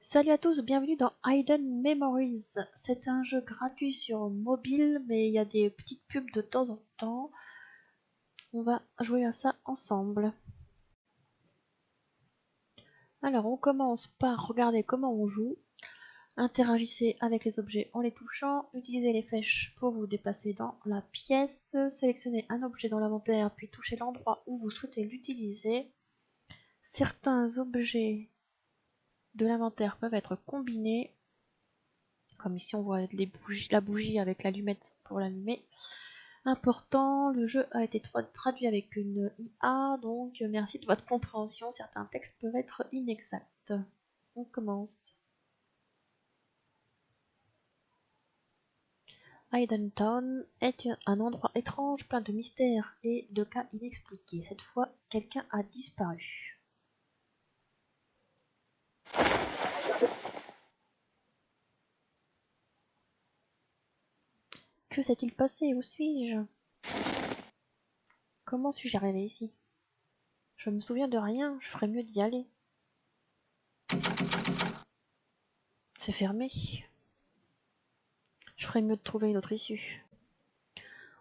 Salut à tous, bienvenue dans Hidden Memories. C'est un jeu gratuit sur mobile, mais il y a des petites pubs de temps en temps. On va jouer à ça ensemble. Alors, on commence par regarder comment on joue. Interagissez avec les objets en les touchant. Utilisez les flèches pour vous déplacer dans la pièce. Sélectionnez un objet dans l'inventaire, puis touchez l'endroit où vous souhaitez l'utiliser. Certains objets de l'inventaire peuvent être combinés. Comme ici on voit la bougie avec l'allumette pour l'allumer. Important, le jeu a été traduit avec une IA, donc merci de votre compréhension, certains textes peuvent être inexacts. On commence. Hidden Town est un endroit étrange, plein de mystères et de cas inexpliqués. Cette fois, quelqu'un a disparu. Que s'est-il passé? Où suis-je? Comment suis-je arrivé ici? Je me souviens de rien, je ferais mieux d'y aller. C'est fermé. Je ferais mieux de trouver une autre issue.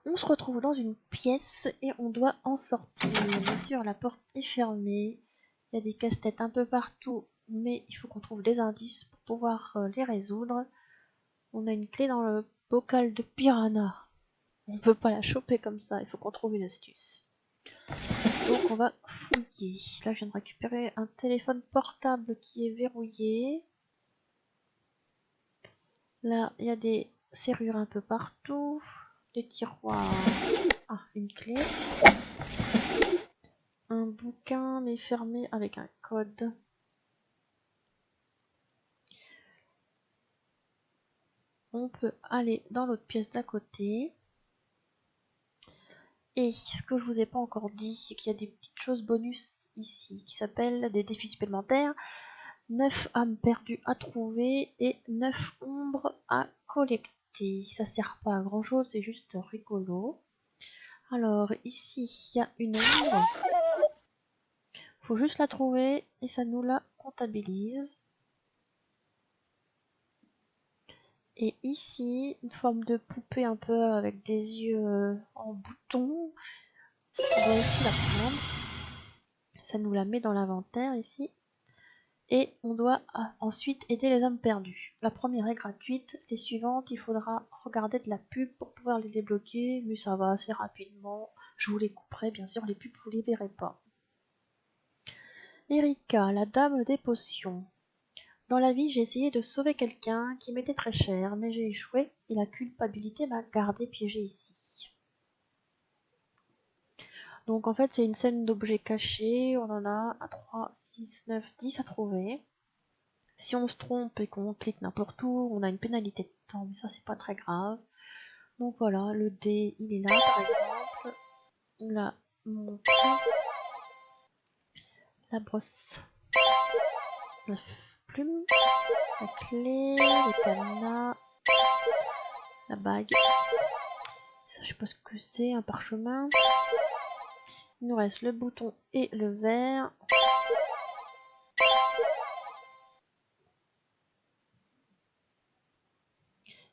On se retrouve dans une pièce et on doit en sortir. Bien sûr, la porte est fermée. Il y a des casse-têtes un peu partout, mais il faut qu'on trouve des indices pour pouvoir les résoudre. On a une clé dans le bocal de piranha. On ne peut pas la choper comme ça, il faut qu'on trouve une astuce. Donc on va fouiller. Là, je viens de récupérer un téléphone portable qui est verrouillé. Là, il y a des serrures un peu partout. Des tiroirs. Ah, une clé. Un bouquin mais fermé avec un code. On peut aller dans l'autre pièce d'à côté. Et ce que je vous ai pas encore dit, c'est qu'il y a des petites choses bonus ici qui s'appellent des défis supplémentaires. 9 âmes perdues à trouver et 9 ombres à collecter. Ça sert pas à grand chose, c'est juste rigolo. Alors ici, il y a une ombre. Faut juste la trouver et ça nous la comptabilise. Et ici, une forme de poupée un peu avec des yeux en bouton. On doit aussi la prendre. Ça nous la met dans l'inventaire ici. Et on doit ensuite aider les âmes perdues. La première est gratuite. Les suivantes, il faudra regarder de la pub pour pouvoir les débloquer. Mais ça va assez rapidement. Je vous les couperai, bien sûr, les pubs, vous les verrez pas. Erika, la dame des potions. Dans la vie, j'ai essayé de sauver quelqu'un qui m'était très cher, mais j'ai échoué et la culpabilité m'a gardé piégé ici. Donc en fait, c'est une scène d'objets cachés. On en a 3, 6, 9, 10 à trouver. Si on se trompe et qu'on clique n'importe où, on a une pénalité de temps, mais ça, c'est pas très grave. Donc voilà, le dé, il est là, par exemple. La montre, la brosse, la plume, la clé, le cadenas, la bague. Ça, je sais pas ce que c'est, un parchemin. Il nous reste le bouton et le verre.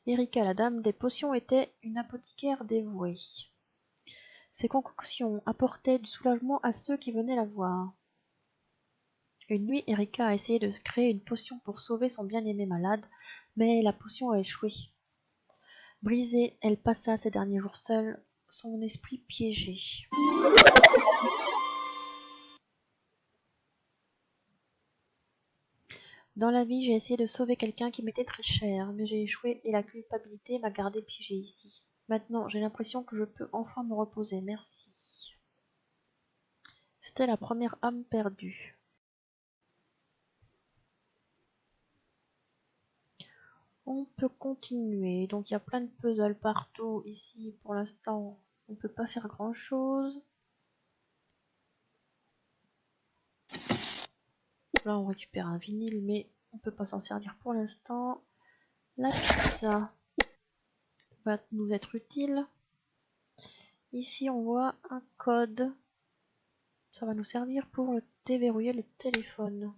Erika, la dame des potions, était une apothicaire dévouée. Ses concoctions apportaient du soulagement à ceux qui venaient la voir. Une nuit, Erika a essayé de créer une potion pour sauver son bien-aimé malade, mais la potion a échoué. Brisée, elle passa ses derniers jours seule, son esprit piégé. Dans la vie, j'ai essayé de sauver quelqu'un qui m'était très cher, mais j'ai échoué et la culpabilité m'a gardé piégé ici. Maintenant, j'ai l'impression que je peux enfin me reposer, merci. C'était la première âme perdue. On peut continuer, donc il y a plein de puzzles partout. Ici, pour l'instant, on ne peut pas faire grand chose. Là, on récupère un vinyle, mais on ne peut pas s'en servir pour l'instant. La pizza va nous être utile. Ici, on voit un code. Ça va nous servir pour déverrouiller le téléphone.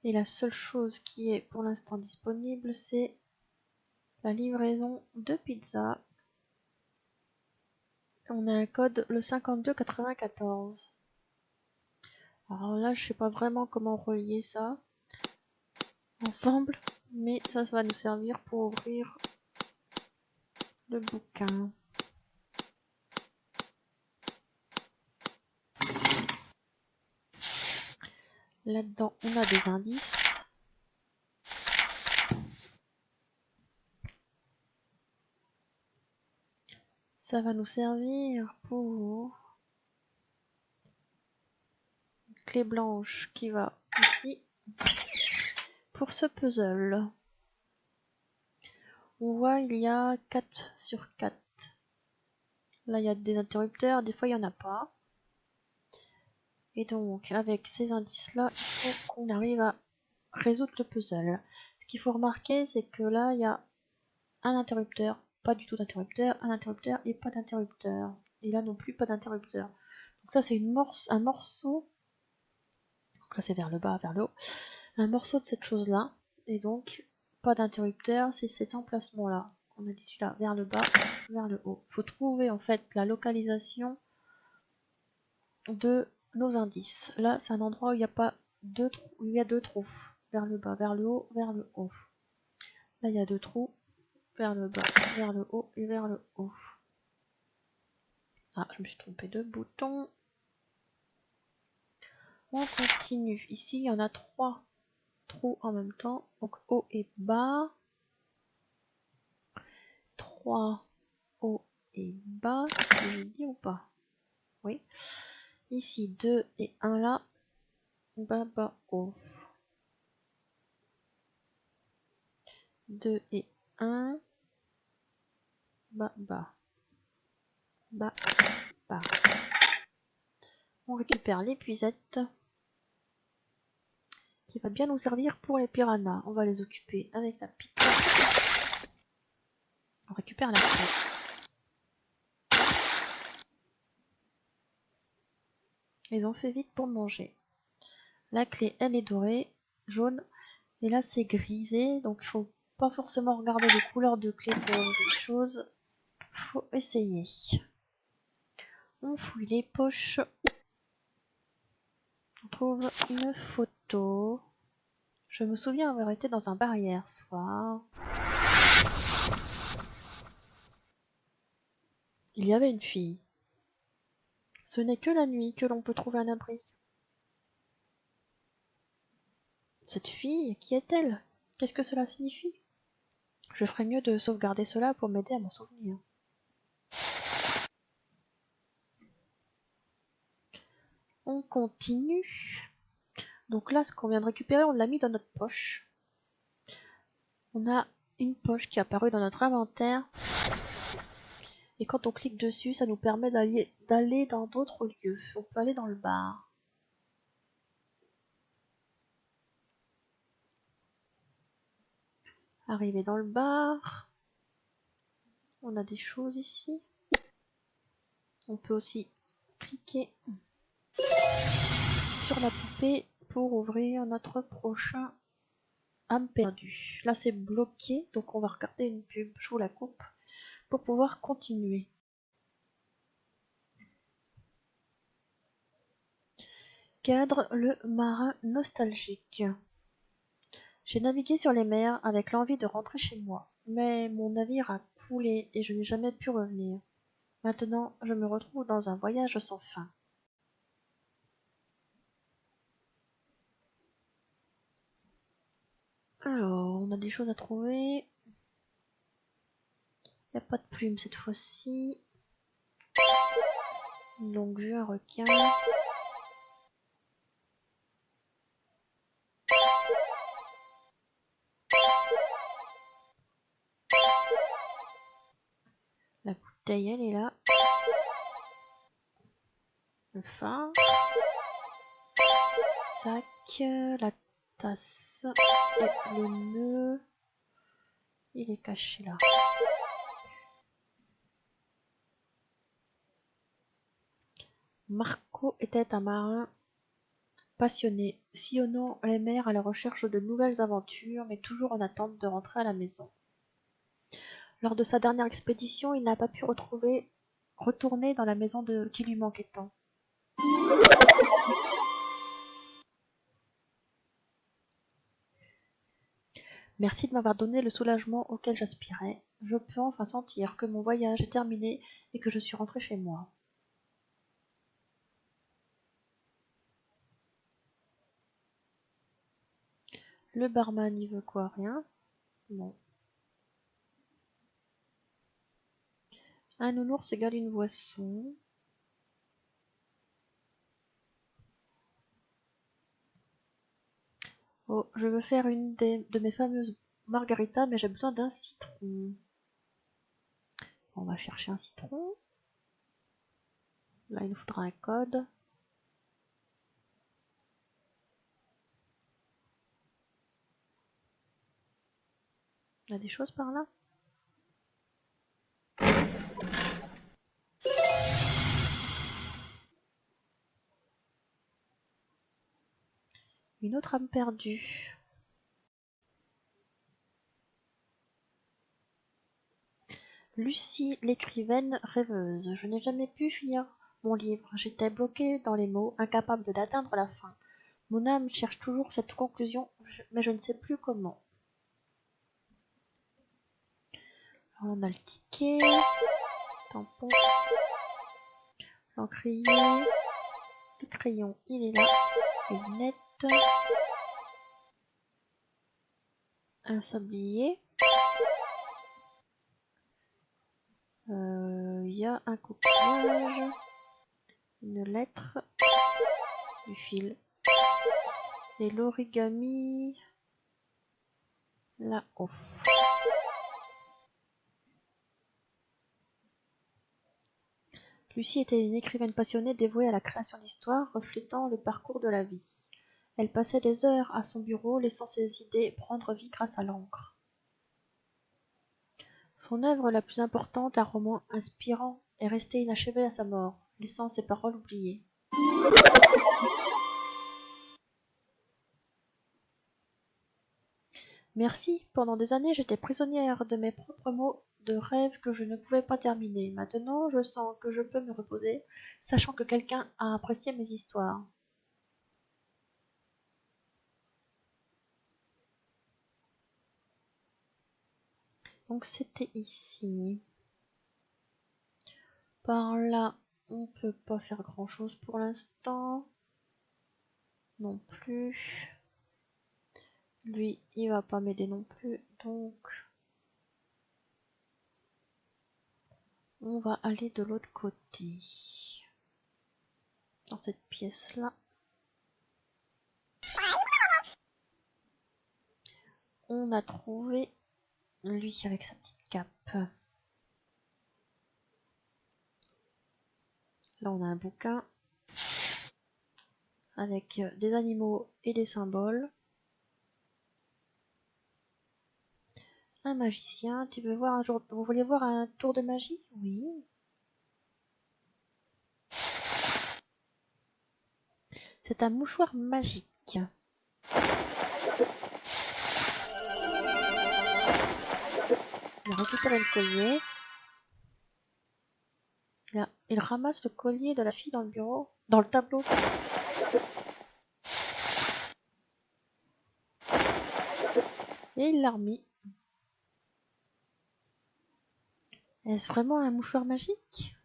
Et la seule chose qui est pour l'instant disponible, c'est la livraison de pizza. On a un code, le 5294. Alors là, je sais pas vraiment comment relier ça ensemble, mais ça va nous servir pour ouvrir le bouquin. Là-dedans, on a des indices. Ça va nous servir pour une clé blanche qui va ici. Pour ce puzzle, on voit il y a 4 sur 4. Là, il y a des interrupteurs, des fois, il n'y en a pas. Et donc, avec ces indices-là, il faut qu'on arrive à résoudre le puzzle. Ce qu'il faut remarquer, c'est que là, il y a un interrupteur, pas du tout d'interrupteur, un interrupteur et pas d'interrupteur. Et là non plus, pas d'interrupteur. Donc ça, c'est un morceau. Donc là, c'est vers le bas, vers le haut. Un morceau de cette chose-là. Et donc, pas d'interrupteur, c'est cet emplacement-là. On a dit celui-là vers le bas, vers le haut. Il faut trouver en fait la localisation de nos indices. Là, c'est un endroit où il n'y a pas deux trous, où il y a deux trous. Vers le bas, vers le haut, vers le haut. Là, il y a deux trous. Vers le bas, vers le haut et vers le haut. Ah, je me suis trompé de bouton. On continue. Ici, il y en a 3 trous en même temps. Donc haut et bas. 3 haut et bas. C'est ce que j'ai dit ou pas? Oui. Ici, 2 et 1 là. Bas, bas, haut. 2 et 1. Bas, bas. Bas, bas. On récupère l'épuisette qui va bien nous servir pour les piranhas. On va les occuper avec la pizza. On récupère la clé. Ils ont fait vite pour manger. La clé, elle est dorée, jaune. Et là, c'est grisé. Donc, il faut pas forcément regarder les couleurs de clé pour les choses. Faut essayer. On fouille les poches. On trouve une photo. Je me souviens avoir été dans un bar hier soir. Il y avait une fille. Ce n'est que la nuit que l'on peut trouver un abri. Cette fille, qui est-elle? Qu'est-ce que cela signifie? Je ferais mieux de sauvegarder cela pour m'aider à m'en souvenir. On continue. Donc là, ce qu'on vient de récupérer, on l'a mis dans notre poche. On a une poche qui est apparue dans notre inventaire. Et quand on clique dessus, ça nous permet d'aller dans d'autres lieux. On peut aller dans le bar. Arriver dans le bar. On a des choses ici. On peut aussi cliquer sur la poupée pour ouvrir notre prochain âme perdue. Là, c'est bloqué, donc on va regarder une pub. Je vous la coupe pour pouvoir continuer. Cadre, le marin nostalgique. J'ai navigué sur les mers avec l'envie de rentrer chez moi, mais mon navire a coulé et je n'ai jamais pu revenir. Maintenant, je me retrouve dans un voyage sans fin. Alors, on a des choses à trouver. Il n'y a pas de plume cette fois-ci. Une longue vue, un requin. La bouteille, elle est là. Le phare. Sac, la tasse et le nœud. Il est caché là. Marco était un marin passionné, sillonnant les mers à la recherche de nouvelles aventures, mais toujours en attente de rentrer à la maison. Lors de sa dernière expédition, il n'a pas pu retourner dans la maison qui lui manquait tant. Merci de m'avoir donné le soulagement auquel j'aspirais. Je peux enfin sentir que mon voyage est terminé et que je suis rentré chez moi. Le barman, il veut quoi? Rien? Bon. Un nounours égale une boisson. Oh, je veux faire une de mes fameuses margaritas, mais j'ai besoin d'un citron. On va chercher un citron. Là, il nous faudra un code. Il y a des choses par là? Une autre âme perdue. Lucie, l'écrivaine rêveuse. Je n'ai jamais pu finir mon livre. J'étais bloquée dans les mots, incapable d'atteindre la fin. Mon âme cherche toujours cette conclusion, mais je ne sais plus comment. Alors, on a le ticket, tampon, l'encrier, le crayon, il est là, les lunettes, un sablier. Il y a un coquillage, une lettre, du fil, et l'origami là-haut. Lucie était une écrivaine passionnée dévouée à la création d'histoires reflétant le parcours de la vie. Elle passait des heures à son bureau, laissant ses idées prendre vie grâce à l'encre. Son œuvre la plus importante, un roman inspirant, est restée inachevée à sa mort, laissant ses paroles oubliées. Merci, pendant des années j'étais prisonnière de mes propres mots, de rêves que je ne pouvais pas terminer. Maintenant, je sens que je peux me reposer, sachant que quelqu'un a apprécié mes histoires. Donc c'était ici. Par là, on peut pas faire grand chose pour l'instant. Non plus. Lui, il va pas m'aider non plus. Donc, on va aller de l'autre côté. Dans cette pièce-là. On a trouvé lui avec sa petite cape. Là, on a un bouquin avec des animaux et des symboles. Un magicien. Tu veux voir un jour... Vous voulez voir un tour de magie? Oui. C'est un mouchoir magique. Il a récupéré le collier. Il ramasse le collier de la fille dans le bureau, dans le tableau. Et il l'a remis. Est-ce vraiment un mouchoir magique?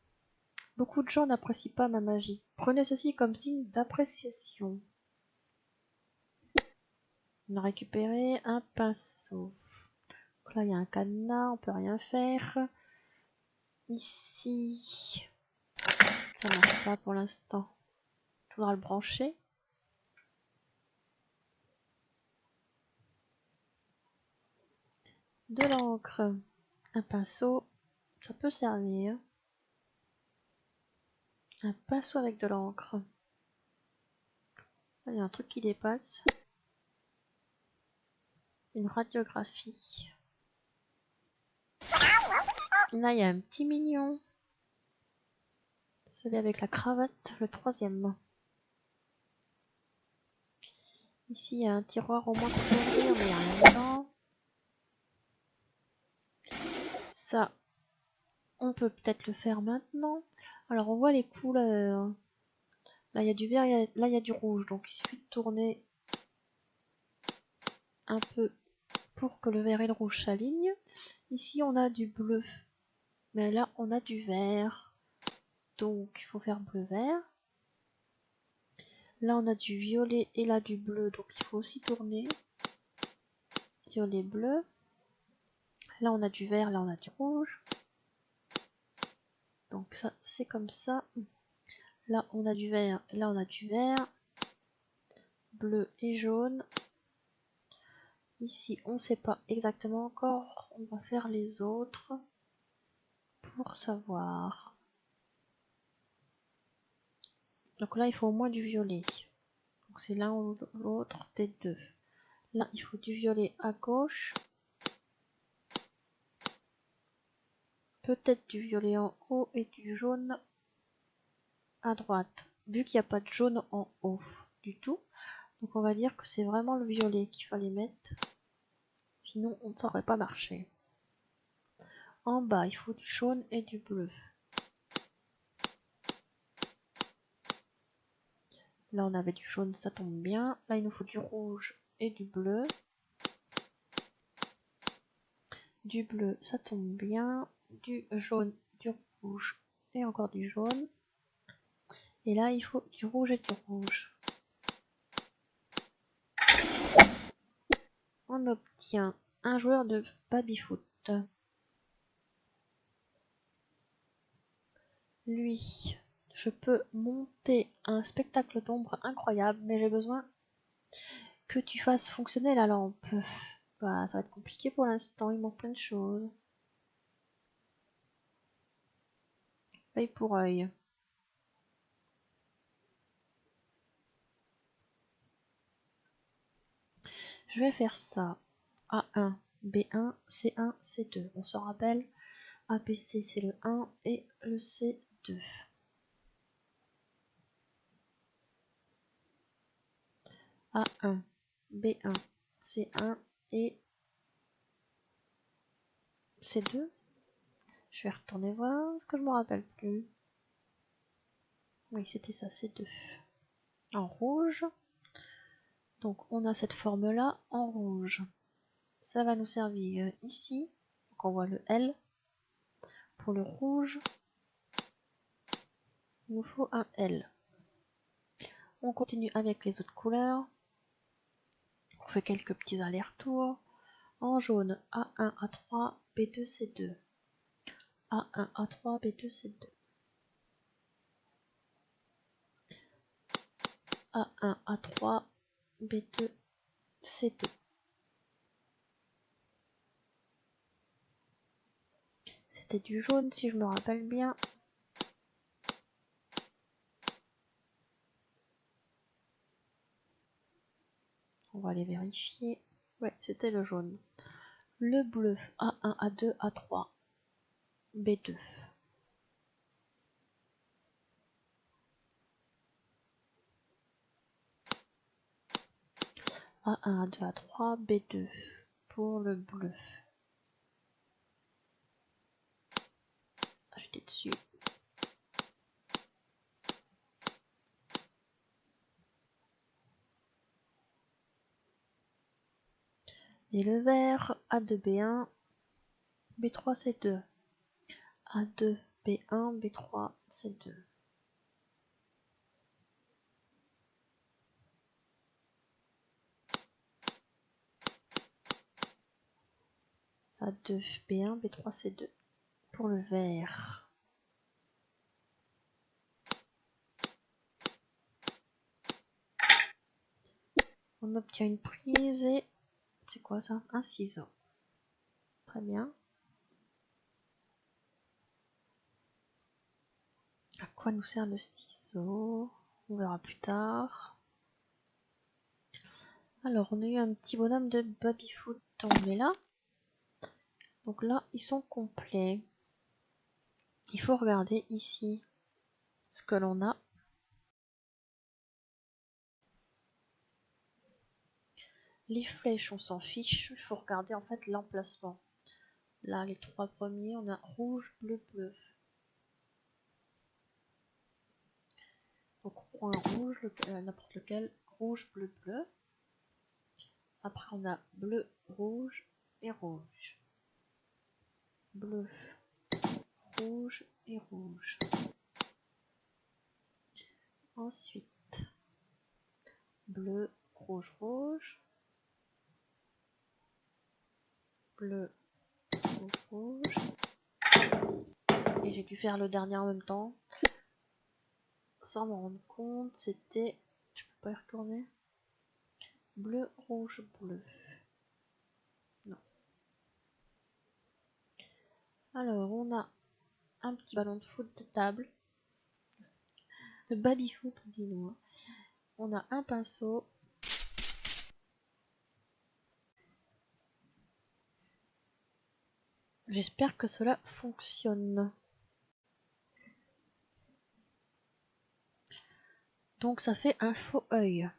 Beaucoup de gens n'apprécient pas ma magie. Prenez ceci comme signe d'appréciation. On a récupéré un pinceau. Donc là, il y a un cadenas, on peut rien faire. Ici, ça marche pas pour l'instant. Il faudra le brancher. De l'encre, un pinceau, ça peut servir. Un pinceau avec de l'encre. Il y a un truc qui dépasse. Une radiographie. Là, il y a un petit mignon. Celui avec la cravate, le troisième. Ici, il y a un tiroir au moins qu'on peut ouvrir, mais il n'y a rien dedans. Ça, on peut peut-être le faire maintenant. Alors, on voit les couleurs. Là, il y a du vert, là, il y a du rouge. Donc, il suffit de tourner un peu pour que le vert et le rouge s'alignent. Ici, on a du bleu. Mais là, on a du vert. Donc, il faut faire bleu-vert. Là, on a du violet et là, du bleu. Donc, il faut aussi tourner. Violet-bleu. Là, on a du vert, là, on a du rouge. Donc, ça, c'est comme ça. Là, on a du vert, et là, on a du vert. Bleu et jaune. Ici, on ne sait pas exactement encore. On va faire les autres pour savoir. Donc là, il faut au moins du violet. Donc c'est l'un ou l'autre des deux. Là, il faut du violet à gauche. Peut-être du violet en haut et du jaune à droite. Vu qu'il n'y a pas de jaune en haut du tout. Donc on va dire que c'est vraiment le violet qu'il fallait mettre. Sinon, on ne saurait pas marcher. En bas, il faut du jaune et du bleu. Là, on avait du jaune, ça tombe bien. Là, il nous faut du rouge et du bleu. Du bleu, ça tombe bien. Du jaune, du rouge et encore du jaune. Et là, il faut du rouge et du rouge. On obtient un joueur de baby-foot. Lui, je peux monter un spectacle d'ombre incroyable, mais j'ai besoin que tu fasses fonctionner la lampe. Bah, ça va être compliqué pour l'instant, il manque plein de choses. Œil pour œil. Je vais faire ça. A1, B1, C1, C2. On s'en rappelle. ABC c'est le 1 et le C2. A1, B1, C1 et C2. Je vais retourner voir parce que je me rappelle plus. Oui, c'était ça, C2. En rouge. Donc on a cette forme là en rouge. Ça va nous servir ici. Donc on voit le L. Pour le rouge, il nous faut un L. On continue avec les autres couleurs. On fait quelques petits allers-retours. En jaune, A1, A3, B2, C2. A1, A3, B2, C2. A1, A3, B2, C2. C'était du jaune si je me rappelle bien. On va aller vérifier. Ouais, c'était le jaune. Le bleu, A1, A2, A3, B2. A1, A2, A3, B2 pour le bleu. Ah, j'étais dessus. Et le vert, A2, B1, B3, C2. A2, B1, B3, C2. A2, B1, B3, C2 pour le vert. On obtient une prise et... C'est quoi ça? Un ciseau. Très bien. À quoi nous sert le ciseau? On verra plus tard. Alors, on a eu un petit bonhomme de baby-foot. On met là. Donc là, ils sont complets. Il faut regarder ici ce que l'on a. Les flèches, on s'en fiche. Il faut regarder en fait l'emplacement. Là, les 3 premiers, on a rouge, bleu, bleu. Donc on prend un rouge, n'importe lequel. Rouge, bleu, bleu. Après, on a bleu, rouge et rouge. Bleu, rouge et rouge. Ensuite, bleu, rouge, rouge. Bleu, rouge, rouge. Et j'ai dû faire le dernier en même temps. Sans m'en rendre compte, c'était... Je peux pas y retourner. Bleu, rouge, bleu. Non. Alors, on a un petit ballon de foot de table. De baby-foot, on dit nous. On a un pinceau. J'espère que cela fonctionne. Donc ça fait un faux œil.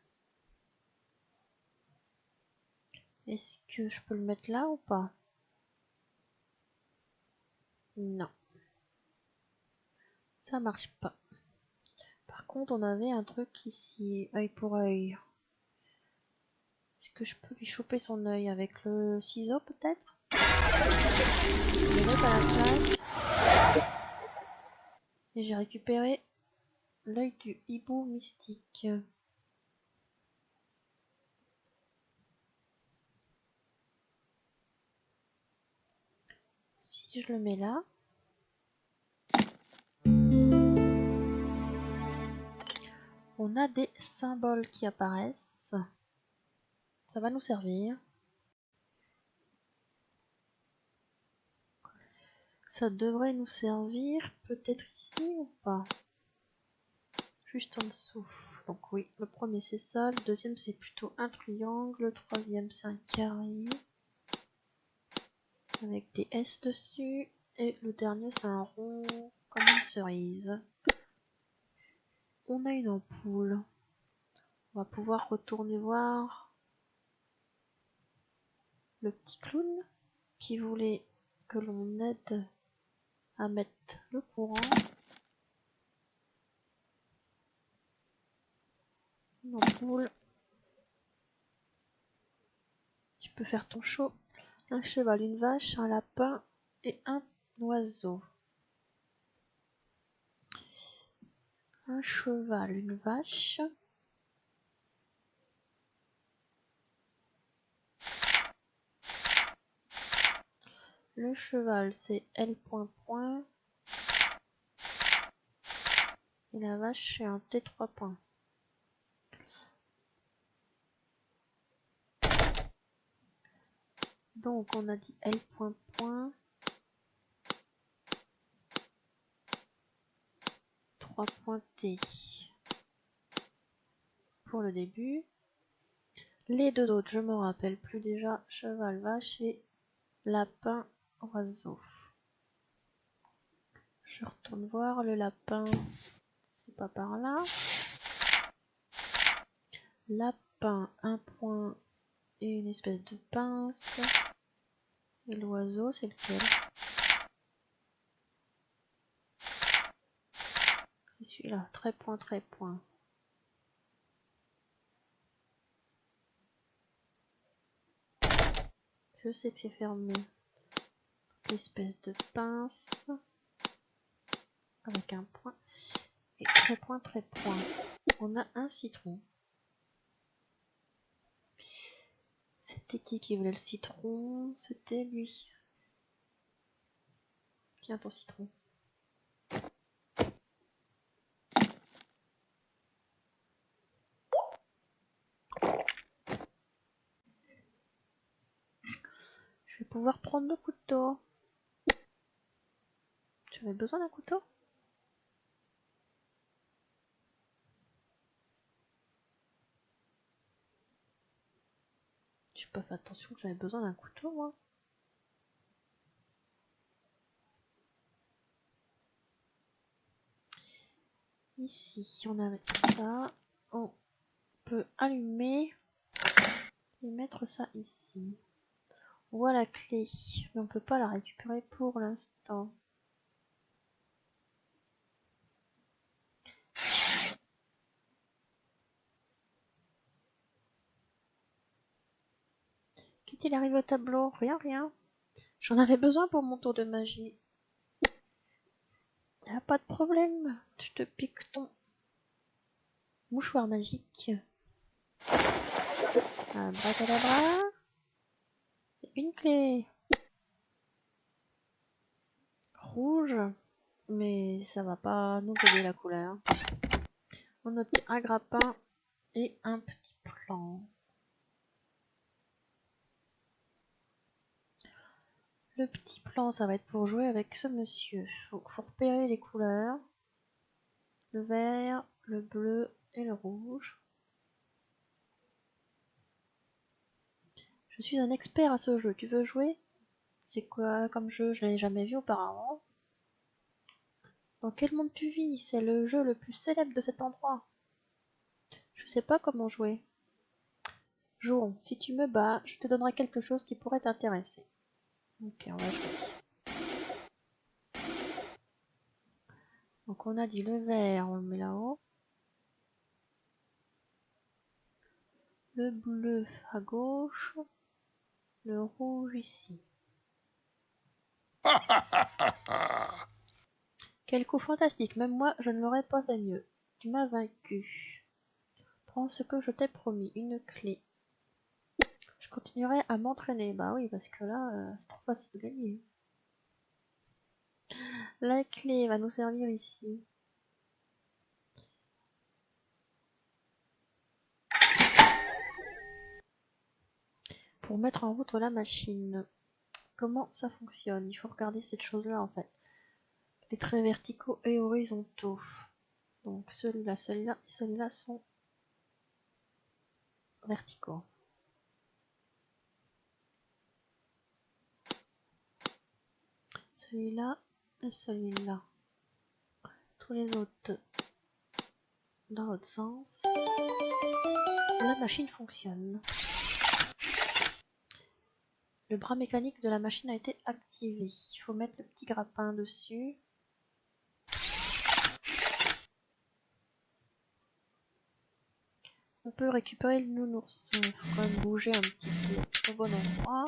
Est-ce que je peux le mettre là ou pas? Non. Ça marche pas. Par contre, on avait un truc ici, œil pour œil. Est-ce que je peux lui choper son œil avec le ciseau peut-être? Je le mets à la place. Et j'ai récupéré l'œil du hibou mystique. Si je le mets là, on a des symboles qui apparaissent. Ça va nous servir. Ça devrait nous servir peut-être ici ou pas? Juste en dessous. Donc oui, le premier c'est ça, le deuxième c'est plutôt un triangle, le troisième c'est un carré avec des S dessus, et le dernier c'est un rond comme une cerise. On a une ampoule. On va pouvoir retourner voir le petit clown qui voulait que l'on aide à mettre le courant. Une ampoule. Tu peux faire ton show. Un cheval, une vache, un lapin et un oiseau. Un cheval, une vache. Le cheval c'est L point point. Et la vache c'est un T3 points. Donc on a dit L point point. 3 points T. Pour le début. Les deux autres, je me rappelle plus déjà. Cheval, vache et lapin, oiseau. Je retourne voir le lapin. C'est pas par là. Lapin, un point et une espèce de pince. Et l'oiseau, c'est lequel? C'est celui-là. Trait point, trait point. Je sais que c'est fermé. L'espèce de pince. Avec un point. Et trait point, trait point. On a un citron. C'était qui voulait le citron? C'était lui. Tiens ton citron. Je vais pouvoir prendre le couteau. Tu avais besoin d'un couteau? J'ai pas fait attention que j'avais besoin d'un couteau, moi. Ici, on a ça. On peut allumer Et mettre ça ici. On voit la clé, mais on peut pas la récupérer pour l'instant. Qu'est-il arrivé au tableau? Rien, rien. J'en avais besoin pour mon tour de magie. Y a pas de problème. Je te pique ton mouchoir magique. Abracadabra. C'est une clé. Rouge. Mais ça va pas nous donner la couleur. On obtient un grappin et un petit plan. Le petit plan, ça va être pour jouer avec ce monsieur. Donc, faut repérer les couleurs. Le vert, le bleu et le rouge. Je suis un expert à ce jeu. Tu veux jouer? C'est quoi comme jeu? Je l'ai jamais vu auparavant. Dans quel monde tu vis? C'est le jeu le plus célèbre de cet endroit. Je sais pas comment jouer. Jouons. Si tu me bats, je te donnerai quelque chose qui pourrait t'intéresser. Ok, on va jouer. Donc on a dit le vert, on le met là-haut. Le bleu à gauche. Le rouge ici. Quel coup fantastique, même moi je ne l'aurais pas fait mieux. Tu m'as vaincu. Prends ce que je t'ai promis, une clé. Je continuerai à m'entraîner. Bah oui, parce que là, c'est trop facile de gagner. La clé va nous servir ici. Pour mettre en route la machine. Comment ça fonctionne? Il faut regarder cette chose-là en fait. Les traits verticaux et horizontaux. Donc celui-là, celui-là et celui-là sont verticaux. Celui-là et celui-là. Tous les autres dans l'autre sens. La machine fonctionne. Le bras mécanique de la machine a été activé. Il faut mettre le petit grappin dessus. On peut récupérer le nounours. Il faut quand même bouger un petit peu au bon endroit.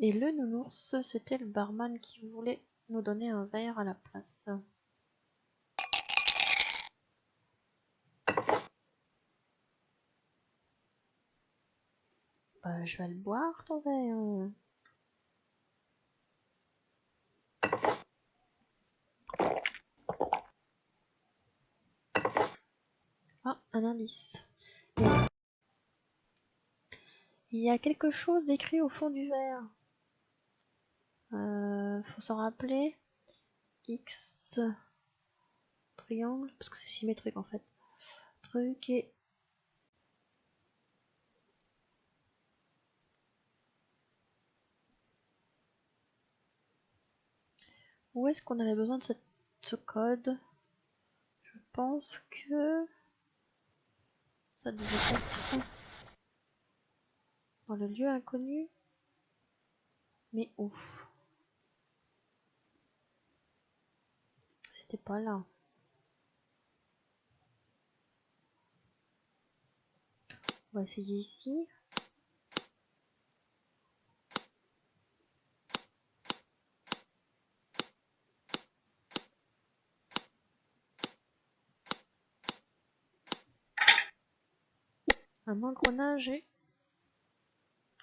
Et le nounours, c'était le barman qui voulait nous donner un verre à la place. Bah, je vais le boire, ton verre. Ah, un indice. Il y a quelque chose d'écrit au fond du verre. Faut s'en rappeler. X triangle, parce que c'est symétrique en fait. Truc et... Où est-ce qu'on avait besoin de ce code? Je pense que... ça devait être dans le lieu inconnu. Mais ouf. C'était pas là. On va essayer ici. Un engrenage et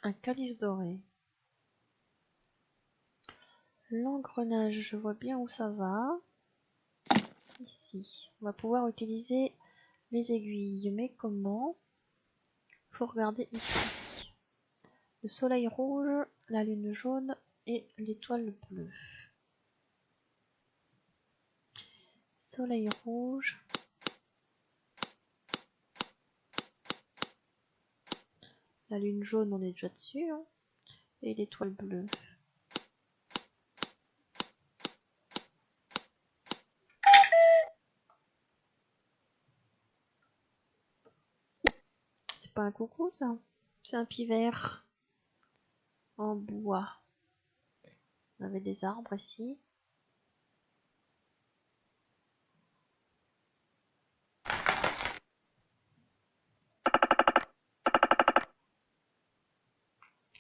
un calice doré. L'engrenage, je vois bien où ça va. Ici. On va pouvoir utiliser les aiguilles. Mais comment? Faut regarder ici. Le soleil rouge, la lune jaune et l'étoile bleue. Soleil rouge. La lune jaune, on est déjà dessus. Hein. et l'étoile bleue. C'est pas un coucou ça, c'est un pivert en bois. On avait des arbres ici.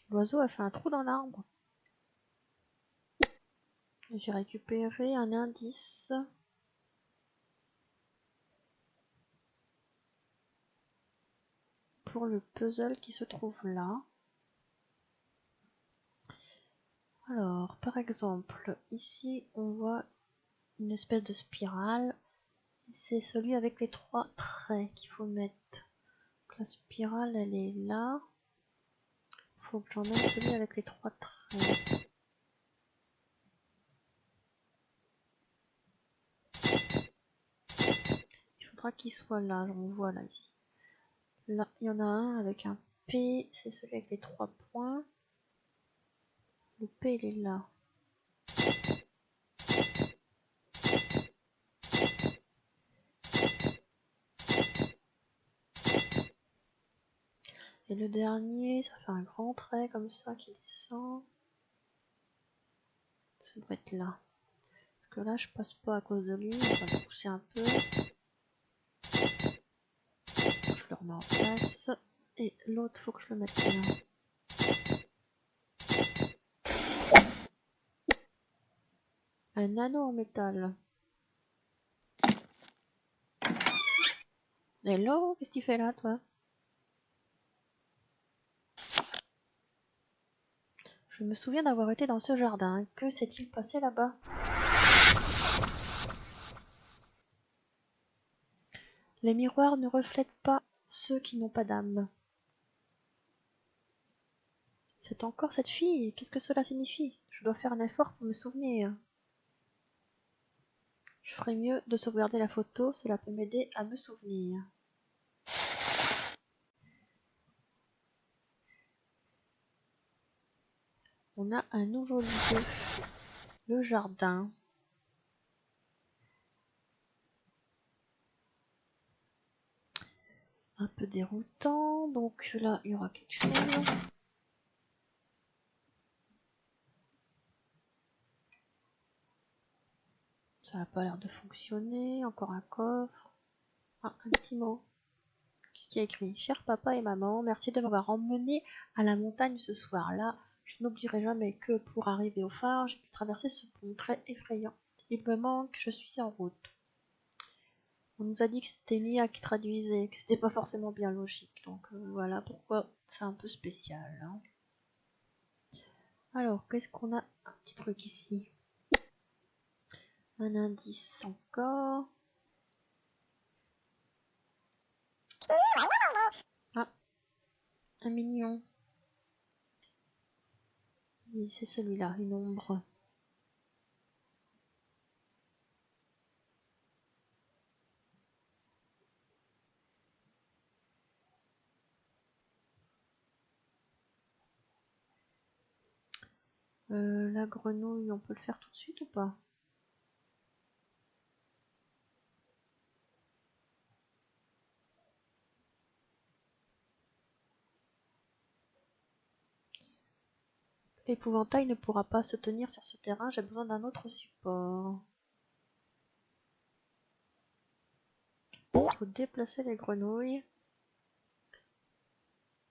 L'oiseau a fait un trou dans l'arbre. J'ai récupéré un indice. Pour le puzzle qui se trouve là. Alors, par exemple, ici, on voit une espèce de spirale. C'est celui avec les 3 traits qu'il faut mettre. Donc, la spirale, elle est là. Il faut que j'emmène celui avec les 3 traits. Il faudra qu'il soit là, on voit là, ici. Là, il y en a un avec un P, c'est celui avec les 3 points. Le P, il est là. Et le dernier, ça fait un grand trait comme ça qui descend. Ça doit être là. Parce que là, je passe pas à cause de lui. On va le pousser un peu. Je le remets en place. Et l'autre, faut que je le mette là. Un anneau en métal. Hello, qu'est-ce que tu fais là, toi? Je me souviens d'avoir été dans ce jardin. Que s'est-il passé là-bas? Les miroirs ne reflètent pas ceux qui n'ont pas d'âme. C'est encore cette fille. Qu'est-ce que cela signifie? Je dois faire un effort pour me souvenir. Je ferais mieux de sauvegarder la photo, cela peut m'aider à me souvenir. On a un nouveau lieu, le jardin. Un peu déroutant, donc là il y aura quelque chose. Ça n'a pas l'air de fonctionner, encore un coffre. Ah, un petit mot. Qu'est-ce qu'il y a écrit? Cher papa et maman, merci de m'avoir emmené à la montagne ce soir-là. Je n'oublierai jamais que pour arriver au phare, j'ai pu traverser ce pont très effrayant. Il me manque, je suis en route. On nous a dit que c'était l'IA qui traduisait, que c'était pas forcément bien logique. Donc voilà pourquoi c'est un peu spécial. Hein. Alors, qu'est-ce qu'on a? Un petit truc ici. Un indice encore. Ah, un mignon. Oui, c'est celui-là, une ombre. La grenouille, on peut le faire tout de suite ou pas? L'épouvantail ne pourra pas se tenir sur ce terrain, j'ai besoin d'un autre support. Il faut déplacer les grenouilles.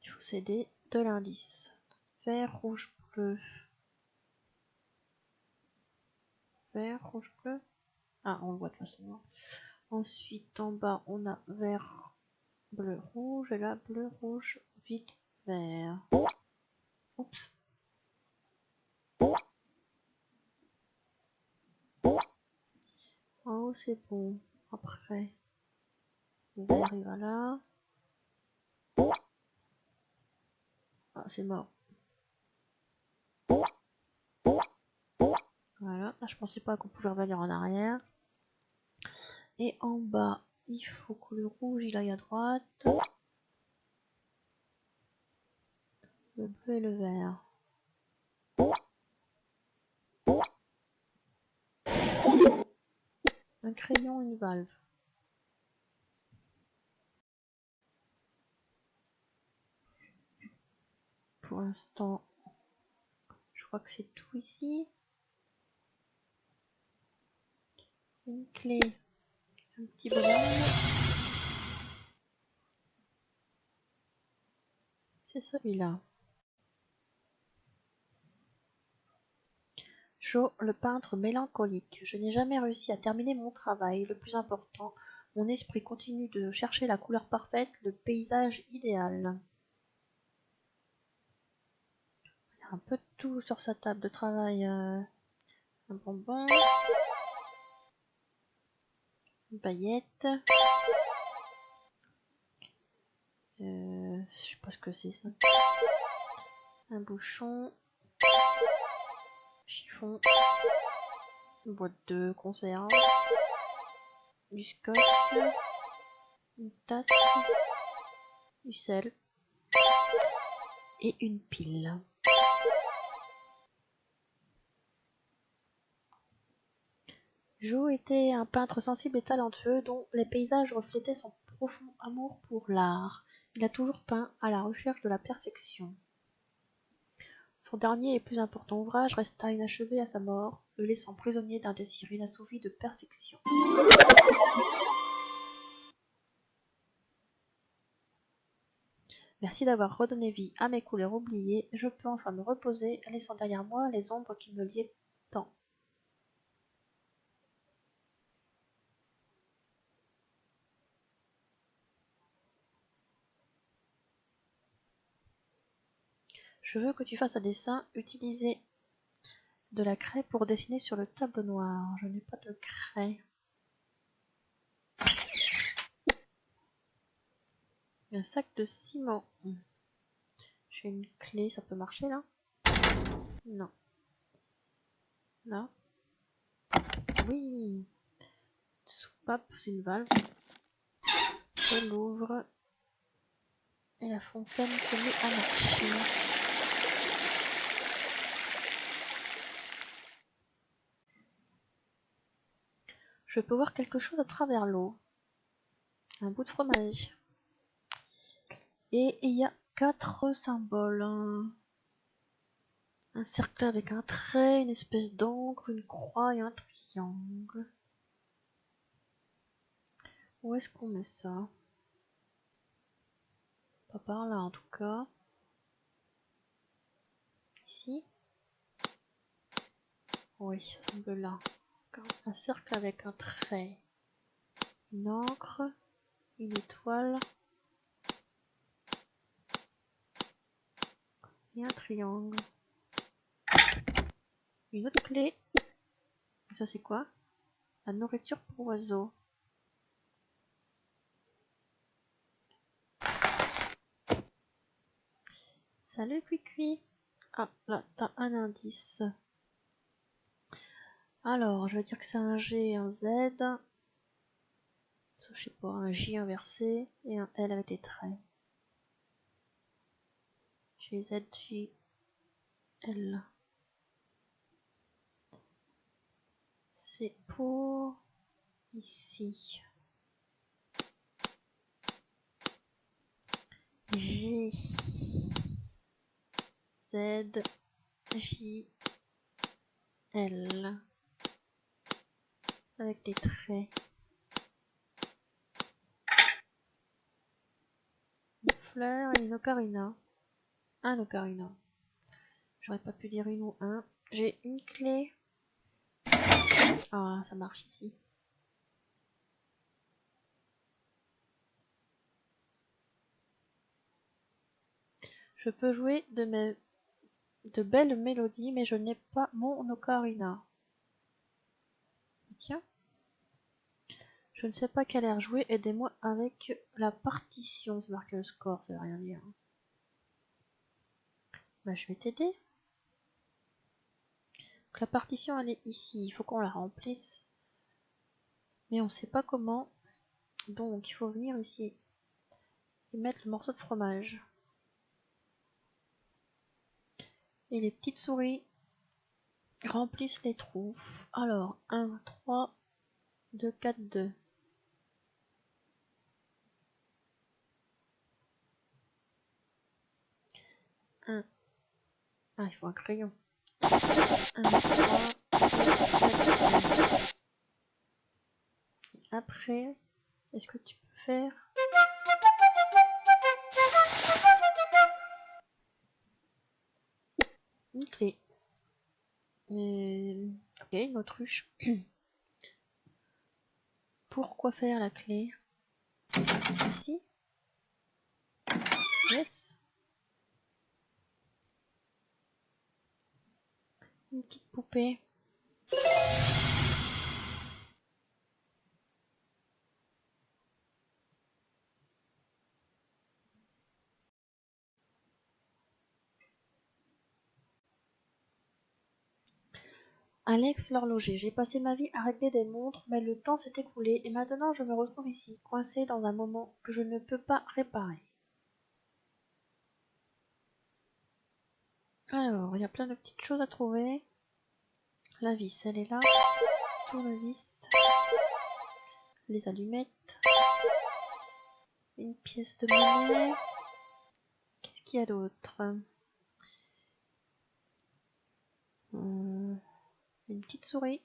Il faut s'aider de l'indice. Vert, rouge, bleu. Vert, rouge, bleu. Ah, on le voit de toute façon. Ensuite, en bas, on a vert, bleu, rouge. Et là, bleu, rouge, vide, vert. Oups. En haut, c'est bon. Après, le vert, il va là. Ah, c'est mort. Voilà. Là, je pensais pas qu'on pouvait revenir en arrière. Et en bas, il faut que le rouge, il aille à droite. Le bleu et le vert. Un crayon, une valve. Pour l'instant, je crois que c'est tout ici. Une clé, un petit bonhomme. C'est celui-là. Joe, le peintre mélancolique. Je n'ai jamais réussi à terminer mon travail. Le plus important, mon esprit continue de chercher la couleur parfaite, le paysage idéal. Il y a un peu de tout sur sa table de travail. Un bonbon. Une paillette. Je sais pas ce que c'est ça. Un bouchon. Chiffon. Une boîte de conserve. Du scotch. Une tasse. Du sel. Et une pile. Joe était un peintre sensible et talentueux dont les paysages reflétaient son profond amour pour l'art. Il a toujours peint à la recherche de la perfection. Son dernier et plus important ouvrage resta inachevé à sa mort, le laissant prisonnier d'un désir inassouvi de perfection. Merci d'avoir redonné vie à mes couleurs oubliées. Je peux enfin me reposer, laissant derrière moi les ombres qui me liaient tant. Je veux que tu fasses un dessin. Utilisez de la craie pour dessiner sur le tableau noir. Je n'ai pas de craie. Un sac de ciment. J'ai une clé, ça peut marcher là? Non. Là? Oui. Soupape, c'est une valve. Je l'ouvre. Et la fontaine se met à marcher. Je peux voir quelque chose à travers l'eau. Un bout de fromage. Et il y a 4 symboles. Un cercle avec un trait, une espèce d'encre, une croix et un triangle. Où est-ce qu'on met ça? Pas par là en tout cas. Ici? Oui, ça semble là. Un cercle avec un trait. Une encre. Une étoile. Et un triangle. Une autre clé. Et ça c'est quoi? La nourriture pour oiseaux. Salut Cuicui. Ah, là, t'as un indice. Alors, je vais dire que c'est un G et un Z. Je sais pas, un J inversé et un L avec des traits. G, Z, J, L. C'est pour ici. G, Z, J, L. Avec des traits. Une fleur et une ocarina. Un ocarina. J'aurais pas pu dire une ou un. J'ai une clé. Ah, ça marche ici. Je peux jouer de belles mélodies, mais je n'ai pas mon ocarina. Tiens. Je ne sais pas quel air jouer, aidez-moi avec la partition. C'est marqué le score, ça veut rien dire. Bah, je vais t'aider. La partition, elle est ici. Il faut qu'on la remplisse. Mais on ne sait pas comment. Donc, il faut venir ici et mettre le morceau de fromage. Et les petites souris remplissent les trous. Alors, 1, 3, 2, 4, 2. 1. Ah, il faut un crayon. 1, 3, 2, 4, 2. Après, est-ce que tu peux faire une clé? Ok, une autruche. Pourquoi faire la clé? Ici? Yes. Une petite poupée. Alex l'horloger. J'ai passé ma vie à régler des montres, mais le temps s'est écoulé et maintenant je me retrouve ici, coincé dans un moment que je ne peux pas réparer. Alors, il y a plein de petites choses à trouver. La vis, elle est là. Tournevis. Les allumettes. Une pièce de monnaie. Qu'est-ce qu'il y a d'autre? Une petite souris.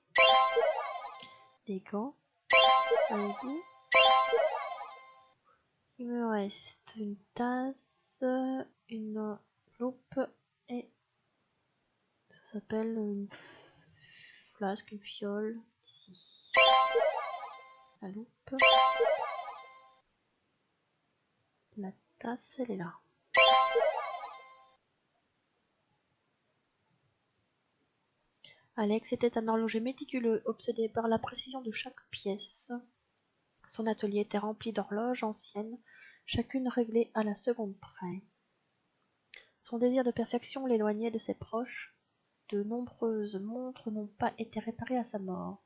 Des gants. Un égout. Il me reste une tasse, une loupe et ça s'appelle une flasque, une fiole. Ici. La loupe. La tasse, elle est là. Alex était un horloger méticuleux, obsédé par la précision de chaque pièce. Son atelier était rempli d'horloges anciennes, chacune réglée à la seconde près. Son désir de perfection l'éloignait de ses proches. De nombreuses montres n'ont pas été réparées à sa mort.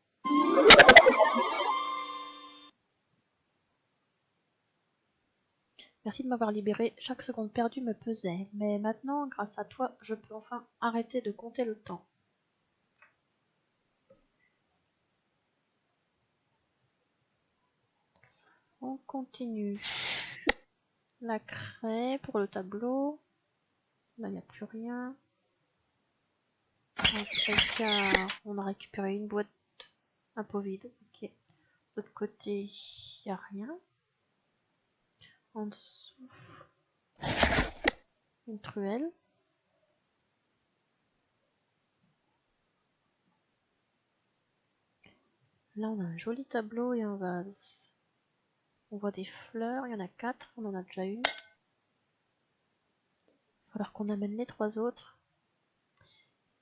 Merci de m'avoir libéré, chaque seconde perdue me pesait, mais maintenant, grâce à toi, je peux enfin arrêter de compter le temps. On continue. La craie pour le tableau. Là, il n'y a plus rien. Car on a récupéré une boîte, un pot vide. Ok. De l'autre côté, il n'y a rien. En dessous, une truelle. Là, on a un joli tableau et un vase. On voit des fleurs, il y en a 4, on en a déjà une. Il va falloir qu'on amène les 3 autres.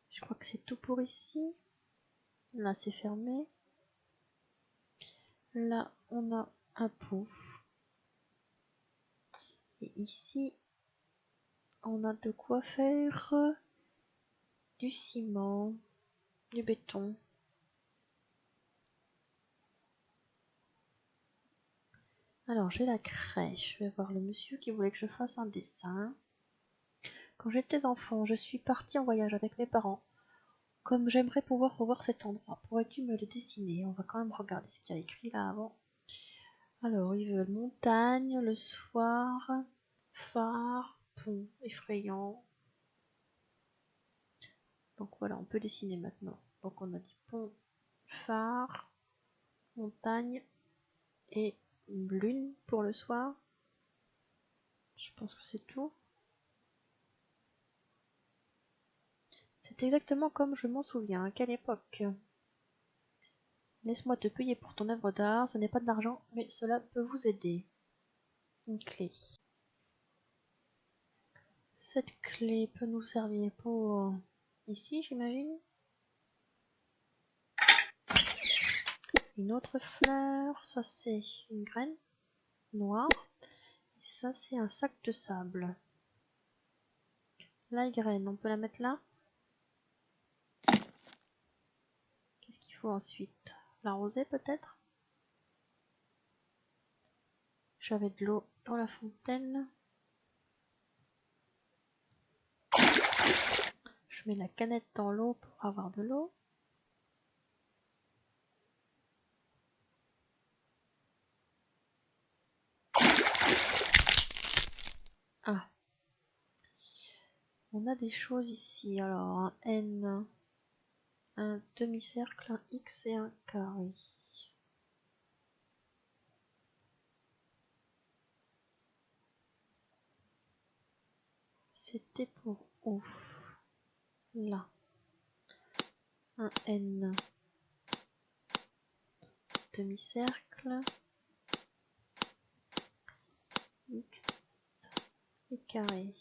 Je crois que c'est tout pour ici. Là, c'est fermé. Là, on a un pot. Et ici, on a de quoi faire du ciment, du béton. Alors, j'ai la craie. Je vais voir le monsieur qui voulait que je fasse un dessin. Quand j'étais enfant, je suis partie en voyage avec mes parents. Comme j'aimerais pouvoir revoir cet endroit, pourrais-tu me le dessiner? On va quand même regarder ce qu'il y a écrit là avant. Alors, ils veulent montagne, le soir, phare, pont, effrayant. Donc voilà, on peut dessiner maintenant. Donc on a dit pont, phare, montagne et lune pour le soir. Je pense que c'est tout. C'est exactement comme je m'en souviens. À quelle époque? Laisse-moi te payer pour ton œuvre d'art. Ce n'est pas de l'argent, mais cela peut vous aider. Une clé. Cette clé peut nous servir pour ici, j'imagine. Une autre fleur. Ça, c'est une graine noire. Et ça, c'est un sac de sable. La graine, on peut la mettre là. Qu'est-ce qu'il faut ensuite? L'arroser peut-être? J'avais de l'eau dans la fontaine. Je mets la canette dans l'eau pour avoir de l'eau. Ah. On a des choses ici. Alors, un N, un demi-cercle, un X et un carré. C'était pour ouf. Là. Un N. Demi-cercle. X et carré.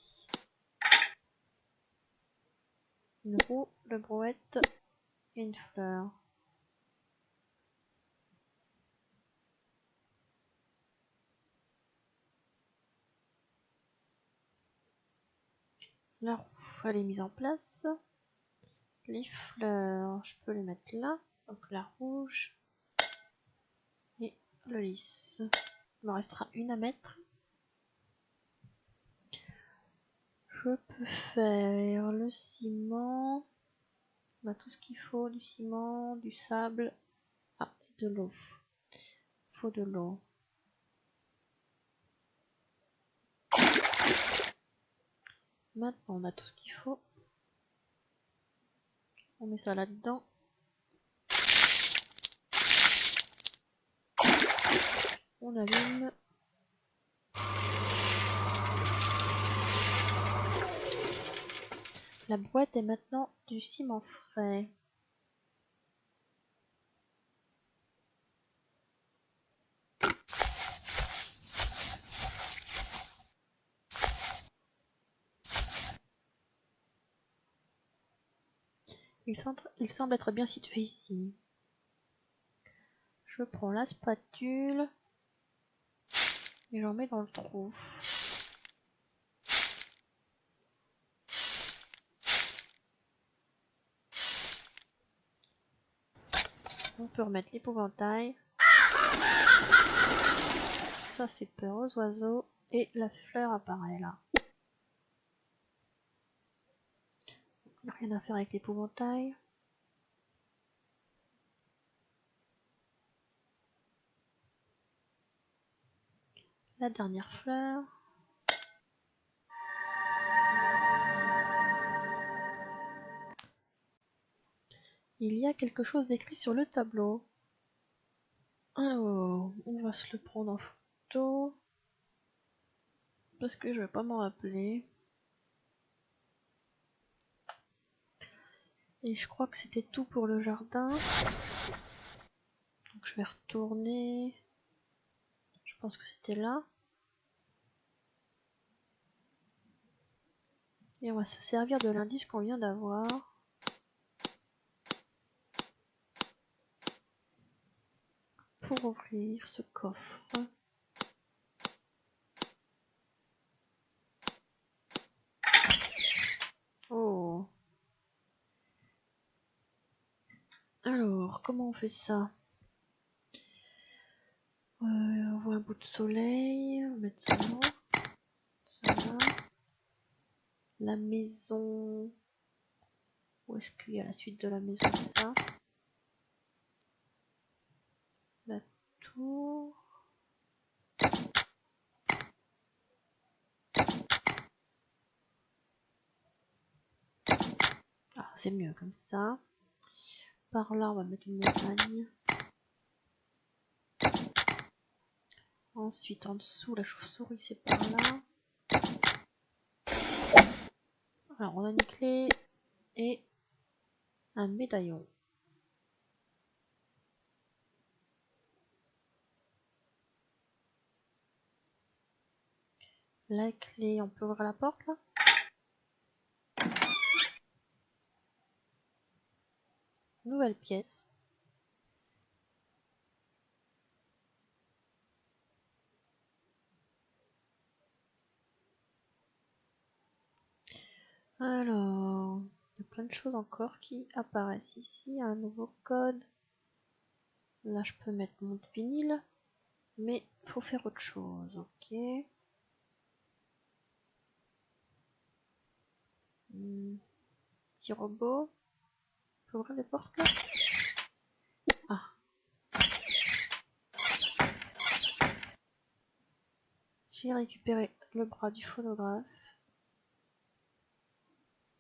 Une roue, le brouette et une fleur. La roue, elle est mise en place. Les fleurs, je peux les mettre là. Donc la rouge et le lisse. Il me restera une à mettre. Je peux faire le ciment. On a tout ce qu'il faut, du ciment, du sable. Ah, et de l'eau. Il faut de l'eau. Maintenant, on a tout ce qu'il faut. On met ça là-dedans. On allume. La boîte est maintenant du ciment frais. Il semble être bien situé ici. Je prends la spatule et j'en mets dans le trou. On peut remettre l'épouvantail. Ça fait peur aux oiseaux et la fleur apparaît là. Il n'y a rien à faire avec l'épouvantail. La dernière fleur. Il y a quelque chose d'écrit sur le tableau. Alors, on va se le prendre en photo. Parce que je vais pas m'en rappeler. Et je crois que c'était tout pour le jardin. Donc je vais retourner. Je pense que c'était là. Et on va se servir de l'indice qu'on vient d'avoir. Pour ouvrir ce coffre. Oh. Alors, comment on fait ça? On voit un bout de soleil. On va mettre ça là. Ça là. La maison. Où est-ce qu'il y a la suite de la maison? C'est ça. La tour. Ah, c'est mieux comme ça. Par là, on va mettre une montagne. Ensuite, en dessous, la chauve-souris, c'est par là. Alors, on a une clé et un médaillon. La clé, on peut ouvrir la porte là? Nouvelle pièce. Alors, il y a plein de choses encore qui apparaissent ici. Un nouveau code. Là, je peux mettre mon vinyle. Mais il faut faire autre chose. Ok. petit robot. On peut ouvrir les portes là? Ah. J'ai récupéré le bras du phonographe.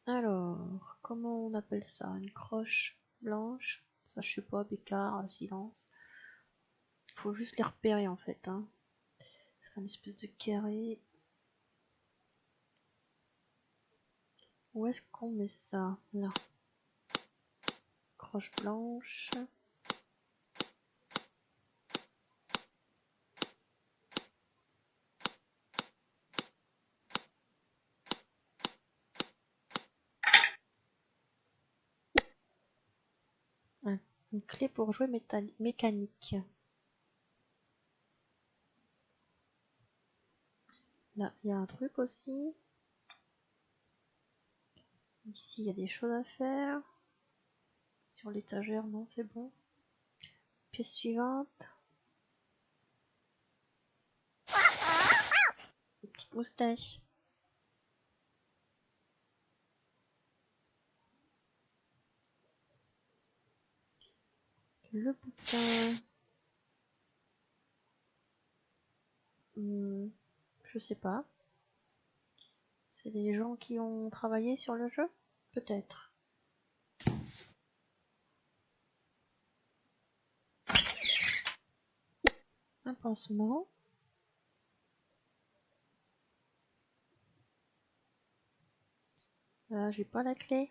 Alors, comment on appelle ça? Une croche blanche? Ça, je sais pas, bécard, silence. Faut juste les repérer en fait. Hein. C'est une espèce de carré. Où est-ce qu'on met ça? Là. Croche blanche. Une clé pour jouer mécanique. Là, il y a un truc aussi. Ici, il y a des choses à faire. Sur l'étagère, non, c'est bon. Pièce suivante. Une petite moustache. Le bouquin. Je sais pas. C'est les gens qui ont travaillé sur le jeu? Peut-être. Un pansement. Là, j'ai pas la clé.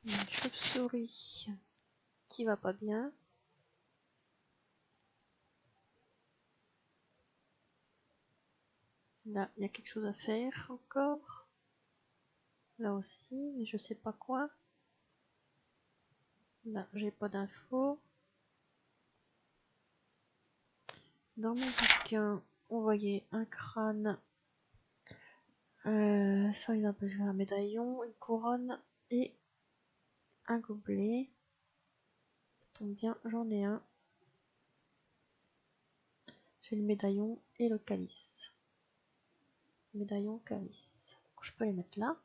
Une chauve-souris qui va pas bien. Là, il y a quelque chose à faire encore. Là aussi, mais je sais pas quoi. Là, j'ai pas d'infos. Dans mon bouquin, on voyait un crâne. Ça, il a besoin d'un médaillon, une couronne et un gobelet. Ça tombe bien, j'en ai un. J'ai le médaillon et le calice. Médaillon, calice. Je peux les mettre là.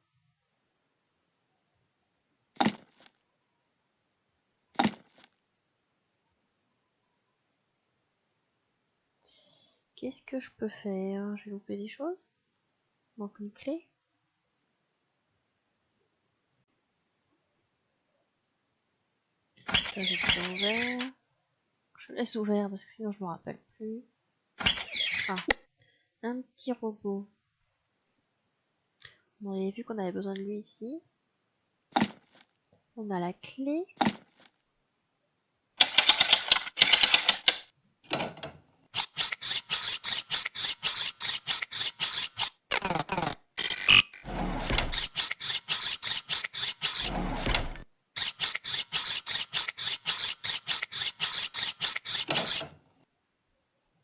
Qu'est-ce que je peux faire? J'ai loupé des choses. Il manque une clé. Ça, j'ai déjà ouvert. Je laisse ouvert parce que sinon je me rappelle plus. Ah, un petit robot. On avait vu qu'on avait besoin de lui ici. On a la clé.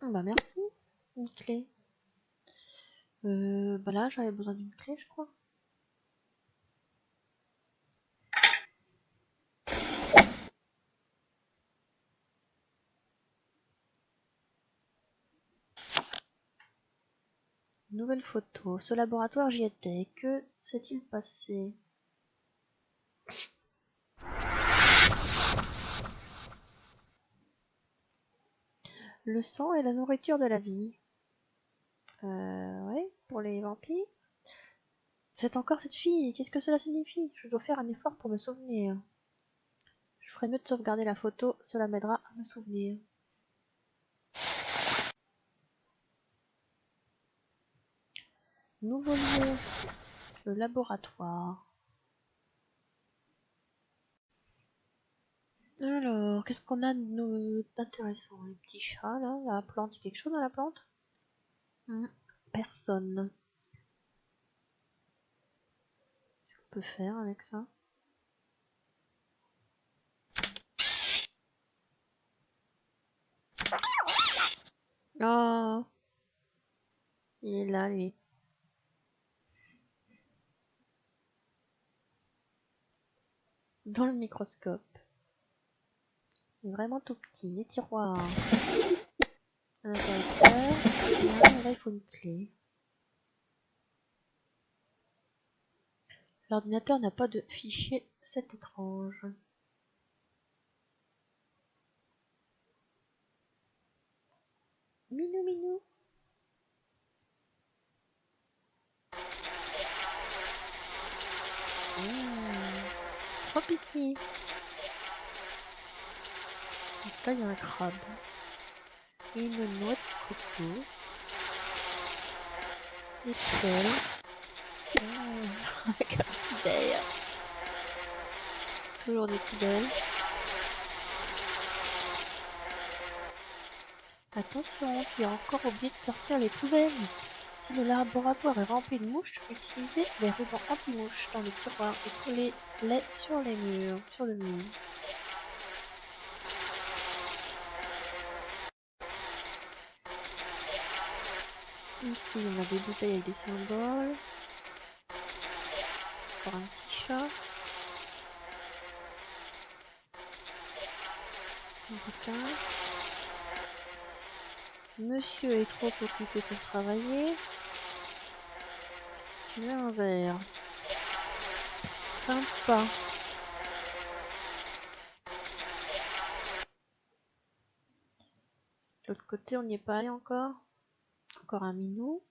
Bah merci, une clé. Bah là j'avais besoin d'une clé je crois. Nouvelle photo. Ce laboratoire j'y étais. Que s'est-il passé? Le sang est la nourriture de la vie. Ouais, pour les vampires. C'est encore cette fille. Qu'est-ce que cela signifie? Je dois faire un effort pour me souvenir. Je ferais mieux de sauvegarder la photo. Cela m'aidera à me souvenir. Nouveau lieu. Le laboratoire. Alors, qu'est-ce qu'on a d'intéressant? Les petits chats là, la plante, il y a quelque chose dans la plante? Personne. Qu'est-ce qu'on peut faire avec ça? Oh, il est là lui. Dans le microscope. Vraiment tout petit, les tiroirs. Un interrupteur. Là, il faut une clé. L'ordinateur n'a pas de fichier, c'est étrange. Minou minou. Hop ici. Donc là il y a un crabe. Une noix de coco. Des pelles. Avec un petit verre. Toujours des poubelles. Attention, tu as encore oublié de sortir les poubelles. Si le laboratoire est rempli de mouches, utilisez les rubans anti-mouches dans le tiroir et collez-les sur les murs, sur le mur. Ici, on a des bouteilles avec des symboles. Encore un petit chat. Un bouquin. Monsieur est trop occupé pour travailler. Tu veux un verre. Sympa. De l'autre côté, on n'y est pas allé encore. Encore un minou.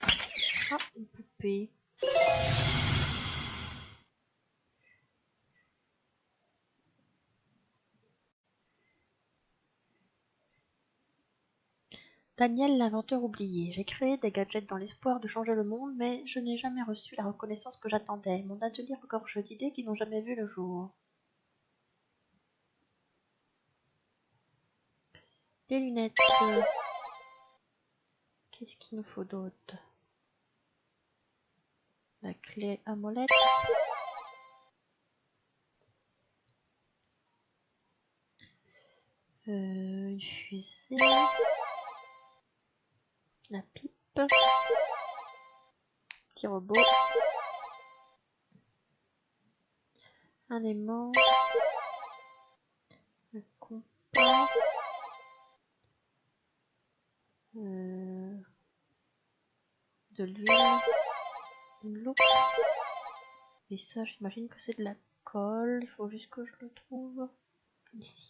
Ah, une poupée. Daniel, l'inventeur oublié. J'ai créé des gadgets dans l'espoir de changer le monde, mais je n'ai jamais reçu la reconnaissance que j'attendais. Mon atelier regorge d'idées qui n'ont jamais vu le jour. Des lunettes. Qu'est-ce qu'il nous faut d'autre? La clé à molette. Une fusée. La pipe. Petit robot. Un aimant. Un compas. De l'huile. Une loupe. Et ça, j'imagine que c'est de la colle. Il faut juste que je le trouve. Ici.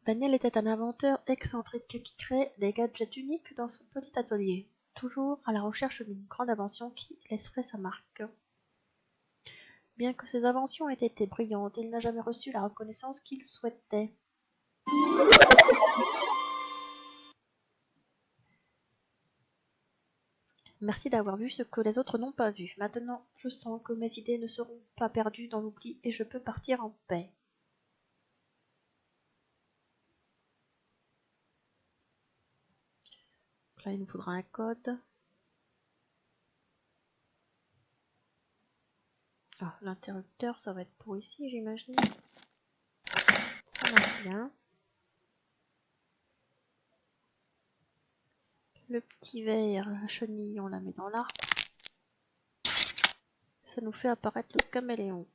Daniel était un inventeur excentrique qui crée des gadgets uniques dans son petit atelier, toujours à la recherche d'une grande invention qui laisserait sa marque. Bien que ses inventions aient été brillantes, il n'a jamais reçu la reconnaissance qu'il souhaitait. Merci d'avoir vu ce que les autres n'ont pas vu. Maintenant, je sens que mes idées ne seront pas perdues dans l'oubli et je peux partir en paix. Là, il nous faudra un code. Ah, l'interrupteur, ça va être pour ici, j'imagine. Ça marche bien. Le petit verre, la chenille, on la met dans l'arbre. Ça nous fait apparaître le caméléon.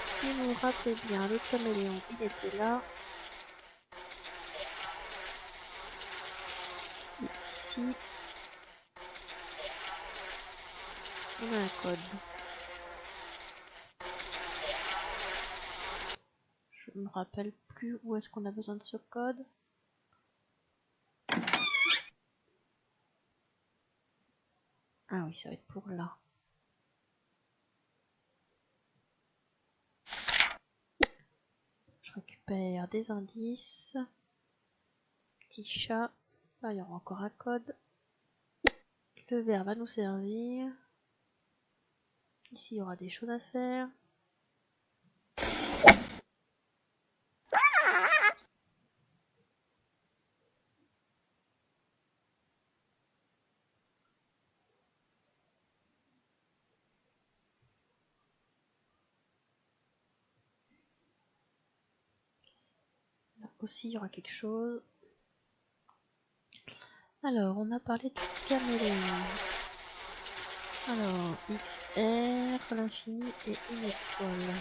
Si vous vous rappelez bien, le caméléon, il était là. Et ici, on a un code. Je me rappelle plus où est-ce qu'on a besoin de ce code. Ah oui, ça va être pour là. Je récupère des indices. Petit chat. Là, il y aura encore un code. Le verre va nous servir. Ici, il y aura des choses à faire. Là aussi, il y aura quelque chose. Alors, on a parlé du caméléon. Alors, XR, l'infini et une étoile.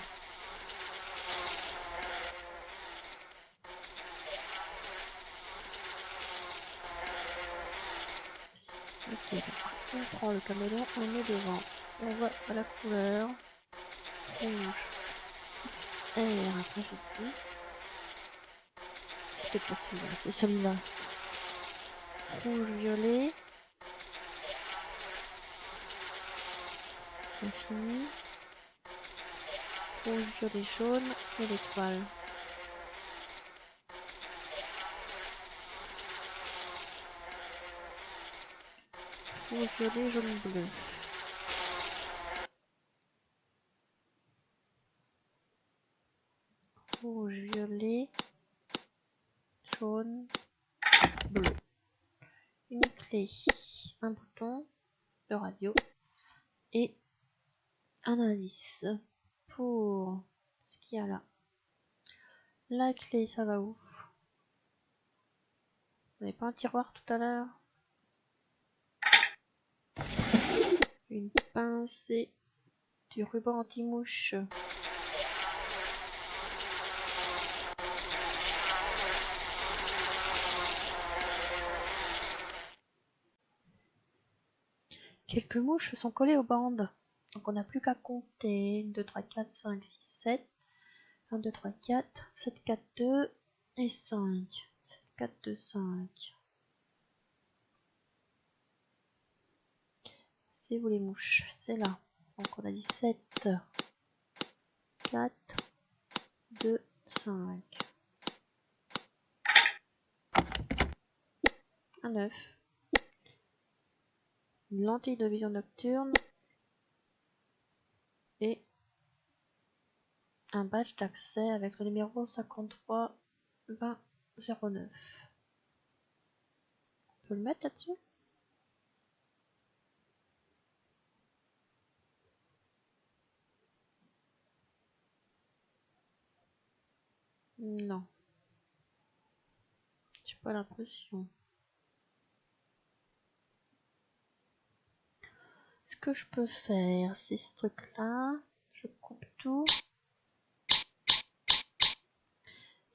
On prend le caméléon, on met devant. On voit à la couleur rouge, XR, après j'ai dit. C'était pas celui-là, c'est celui-là. Rouge, violet. Infini. Rouge, violet, jaune et l'étoile. Rouge, violet, jaune, bleu. Rouge, violet, jaune, bleu. Une clé, un bouton de radio et un indice pour ce qu'il y a là. La clé, ça va où? Vous n'avez pas un tiroir tout à l'heure? Une pince et du ruban anti-mouche. Quelques mouches sont collées aux bandes. Donc on n'a plus qu'à compter. 1, 2, 3, 4, 5, 6, 7. 1, 2, 3, 4, 7, 4, 2 et 5. 7, 4, 2, 5. C'est vous les mouches, c'est là. Donc on a dit 7, 4, 2, 5. Un œuf. Une lentille de vision nocturne. Et un badge d'accès avec le numéro 53 20 09. On peut le mettre là-dessus? Non. J'ai pas l'impression. Ce que je peux faire, c'est ce truc-là. Je coupe tout.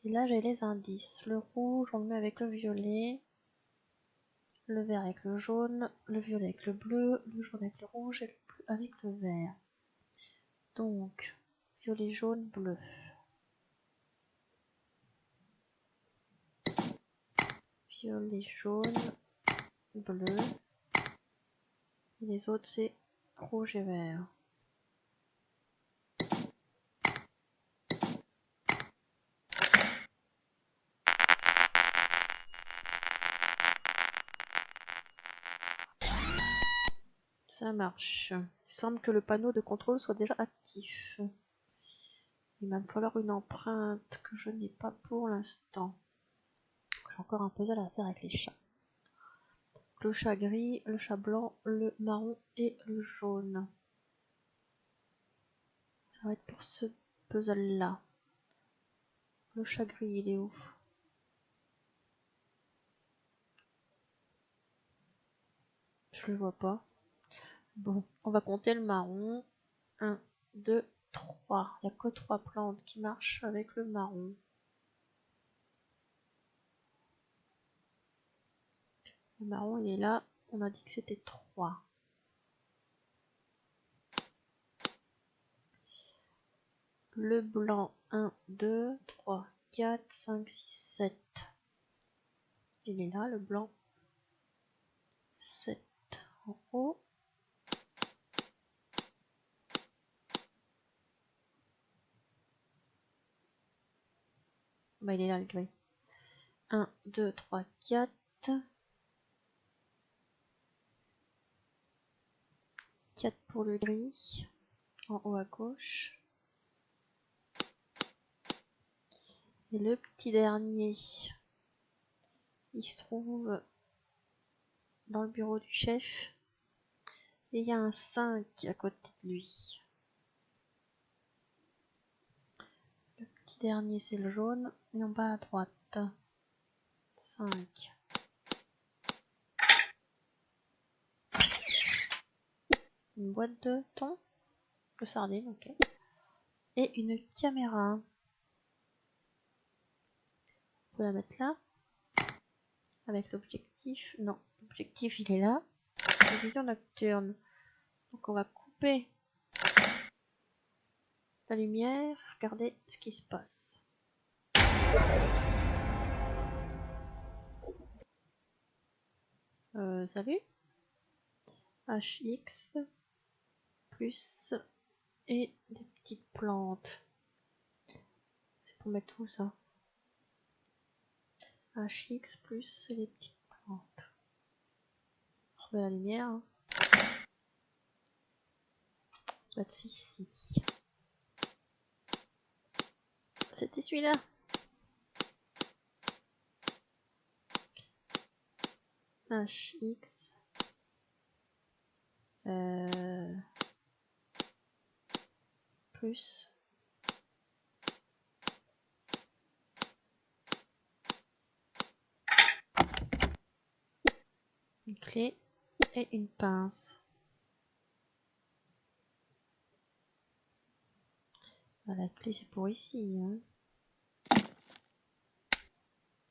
Et là, j'ai les indices. Le rouge, on le met avec le violet. Le vert avec le jaune. Le violet avec le bleu. Le jaune avec le rouge. Et le bleu avec le vert. Donc, violet, jaune, bleu. Violet, jaune, bleu. Et les autres, c'est rouge et vert. Ça marche. Il semble que le panneau de contrôle soit déjà actif. Il va me falloir une empreinte que je n'ai pas pour l'instant. J'ai encore un puzzle à faire avec les chats. Le chat gris, le chat blanc, le marron et le jaune. Ça va être pour ce puzzle là. Le chat gris, il est où? Je le vois pas. Bon, on va compter le marron. 1, 2, 3. Il n'y a que 3 plantes qui marchent avec le marron. Le marron, il est là. On a dit que c'était 3. Le blanc, 1, 2, 3, 4, 5, 6, 7. Il est là, le blanc. 7 en haut. Bah, il est là, le gris. 1, 2, 3, 4. 4 pour le gris. En haut à gauche. Et le petit dernier, il se trouve dans le bureau du chef. Et il y a un 5 à côté de lui. Le petit dernier, c'est le jaune. Et en bas à droite, 5. Une boîte de thon, de sardines, ok. Et une caméra. On peut la mettre là. Avec l'objectif. Non, l'objectif il est là. Vision nocturne. Donc on va couper la lumière, regardez ce qui se passe. Salut. HX plus et des petites plantes. C'est pour mettre tout ça. HX plus et les petites plantes. On remet la lumière. Hein. Ça doit être ici. C'était celui-là. HX plus une clé et une pince. Ah, la clé c'est pour ici. Hein.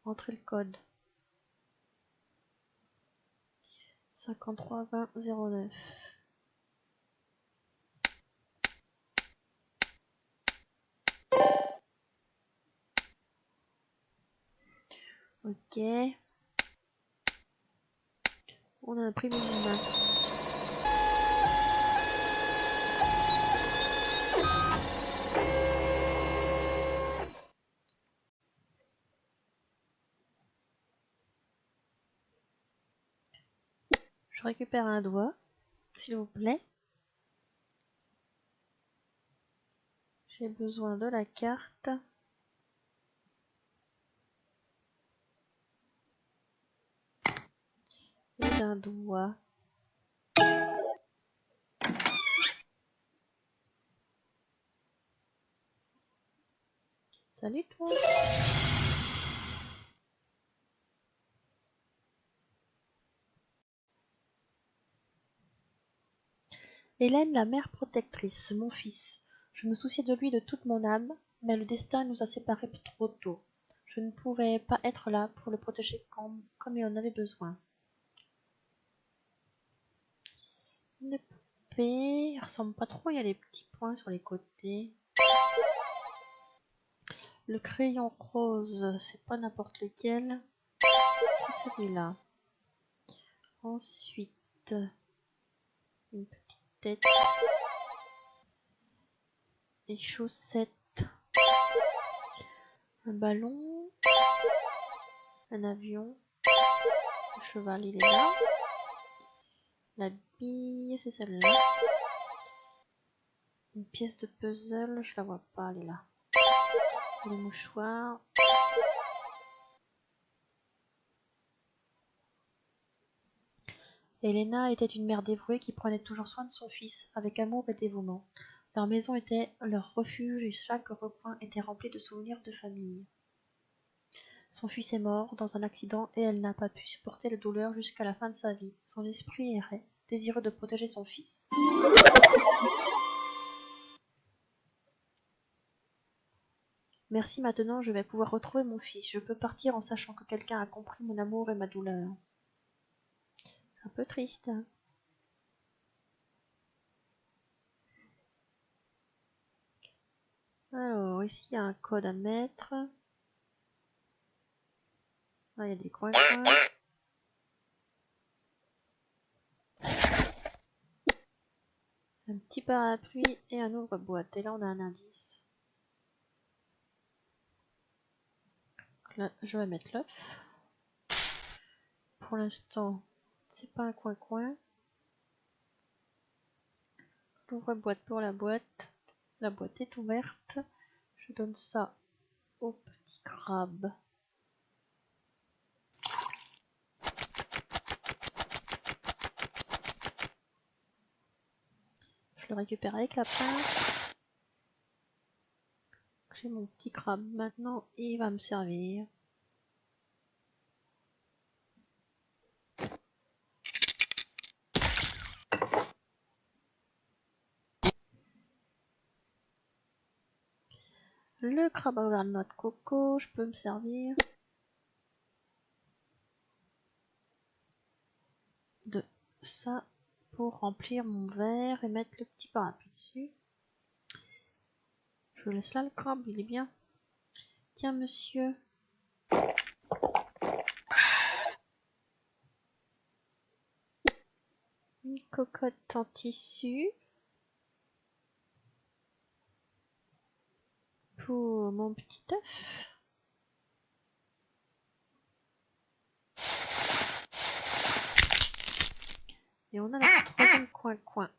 Entrez le code. 53 20 09. Ok. On a imprimé une main. Je récupère un doigt, s'il vous plaît. J'ai besoin de la carte. Et d'un doigt. Salut toi. Hélène, la mère protectrice, mon fils. Je me souciais de lui de toute mon âme, mais le destin nous a séparés trop tôt. Je ne pouvais pas être là pour le protéger comme il en avait besoin. Une poupée, elle ressemble pas trop, il y a des petits points sur les côtés. Le crayon rose, c'est pas n'importe lequel, c'est celui-là. Ensuite, une petite tête, des chaussettes, un ballon, un avion, le cheval il est là, la bille c'est celle-là, une pièce de puzzle, je la vois pas, elle est là, le mouchoir, Elena était une mère dévouée qui prenait toujours soin de son fils avec amour et dévouement. Leur maison était leur refuge et chaque recoin était rempli de souvenirs de famille. Son fils est mort dans un accident et elle n'a pas pu supporter la douleur jusqu'à la fin de sa vie. Son esprit errait, désireux de protéger son fils. Merci, maintenant je vais pouvoir retrouver mon fils. Je peux partir en sachant que quelqu'un a compris mon amour et ma douleur. C'est un peu triste. Hein. Alors, ici il y a un code à mettre. Là, il y a des coins-coins. Un petit parapluie et un ouvre-boîte. Et là, on a un indice. Donc là, je vais mettre l'œuf. Pour l'instant, c'est pas un coin-coin. L'ouvre-boîte pour la boîte. La boîte est ouverte. Je donne ça au petit crabe. Je le récupère avec la pince. J'ai mon petit crabe. Maintenant, il va me servir. Le crabe a ouvert le noix de coco. Je peux me servir de ça pour remplir mon verre et mettre le petit parapluie dessus. Je laisse là le crabe, il est bien. Tiens monsieur. Une cocotte en tissu. Pour mon petit œuf. Et on a notre troisième coin.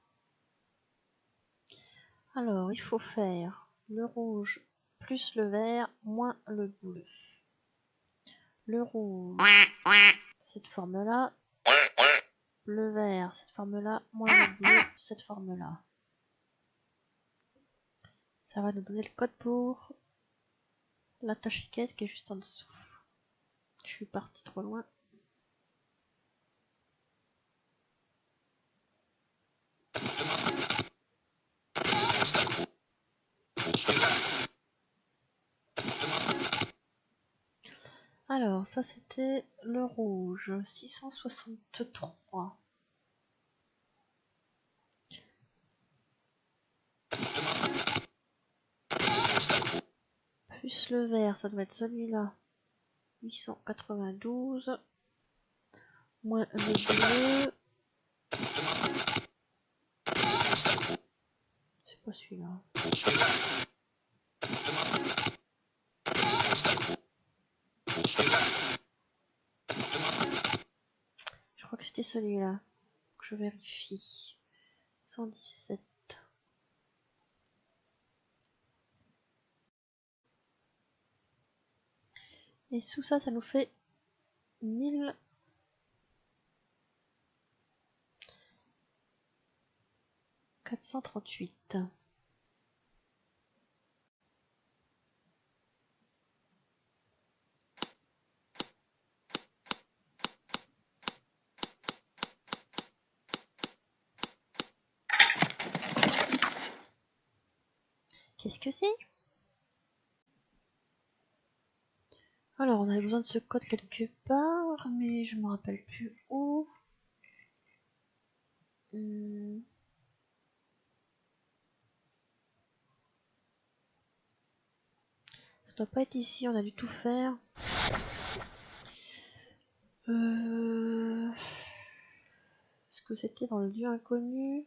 Alors, il faut faire le rouge plus le vert moins le bleu. Le rouge, cette forme-là. Le vert, cette forme-là, moins le bleu, cette forme-là. Ça va nous donner le code pour la tâche caisse qui est juste en dessous. Je suis partie trop loin. Alors, ça c'était le rouge, 663. Plus le vert, ça doit être celui-là, 892. Moins le bleu. C'est pas celui-là. Je crois que c'était celui-là. Je vérifie. 117. Et sous ça, ça nous fait 1438. Qu'est-ce que c'est? Alors, on avait besoin de ce code quelque part, mais je me rappelle plus où. Ça doit pas être ici, on a dû tout faire. Est-ce que c'était dans le lieu inconnu?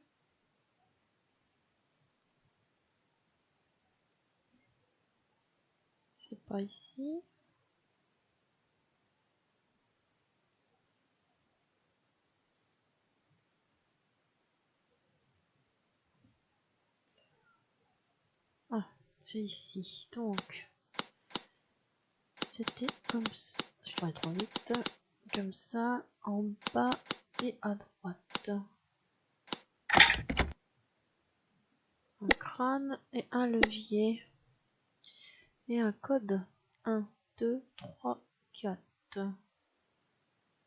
C'est pas ici. Ah, c'est ici. Donc, c'était comme ça. Je vais trop vite. Comme ça, en bas et à droite. Un crâne et un levier. Et un code. 1, 2, 3, 4. 1,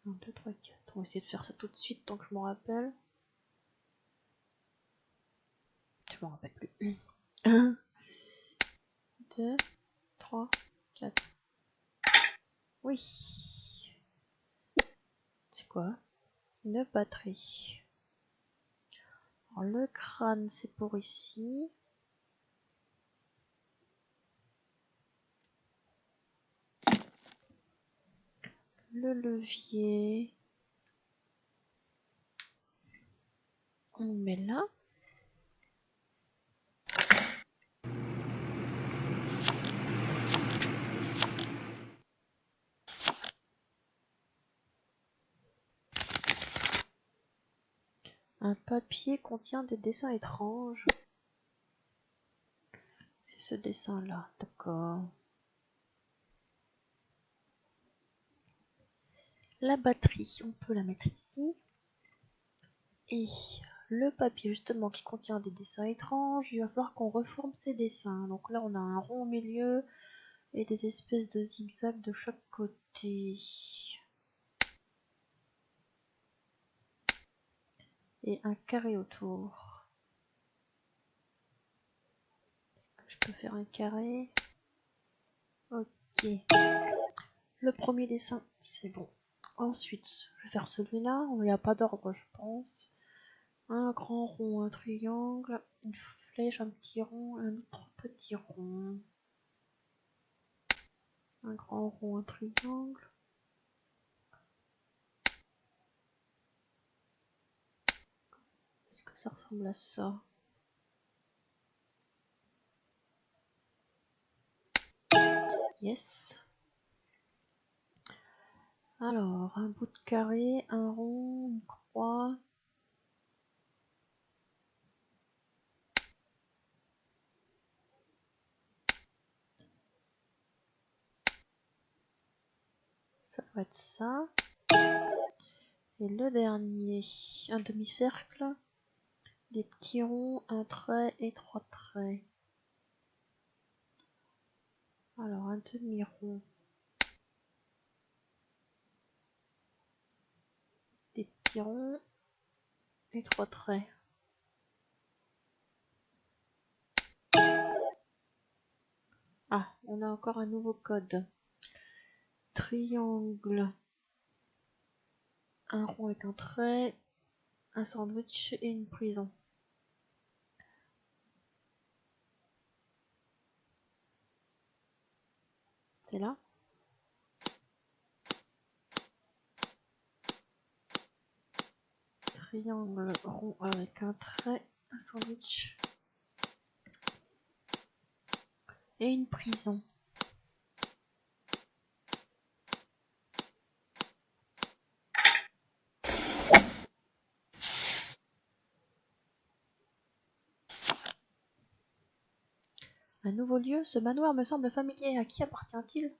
2, 3, 4. On va essayer de faire ça tout de suite tant que je m'en rappelle. Je m'en rappelle plus. 1, 2, 3, 4. Oui. C'est quoi? Une batterie. Alors, le crâne, c'est pour ici. Le levier, on le met là. Un papier contient des dessins étranges. C'est ce dessin-là, d'accord. La batterie, on peut la mettre ici. Et le papier, justement, qui contient des dessins étranges, il va falloir qu'on reforme ces dessins. Donc là, on a un rond au milieu et des espèces de zigzags de chaque côté. Et un carré autour. Est-ce que je peux faire un carré? Ok. Le premier dessin, c'est bon. Ensuite, je vais faire celui-là. Il n'y a pas d'ordre, je pense. Un grand rond, un triangle, une flèche, un petit rond, un autre petit rond. Un grand rond, un triangle. Est-ce que ça ressemble à ça? Yes. Alors, un bout de carré, un rond, une croix. Ça doit être ça. Et le dernier, un demi-cercle, des petits ronds, un trait et 3 traits. Alors, un demi-rond. Des petits ronds et 3 traits. Ah, on a encore un nouveau code. Triangle. Un rond avec un trait, un sandwich et une prison. C'est là? Triangle rond avec un trait, un sandwich et une prison. Un nouveau lieu, ce manoir me semble familier. À qui appartient-il?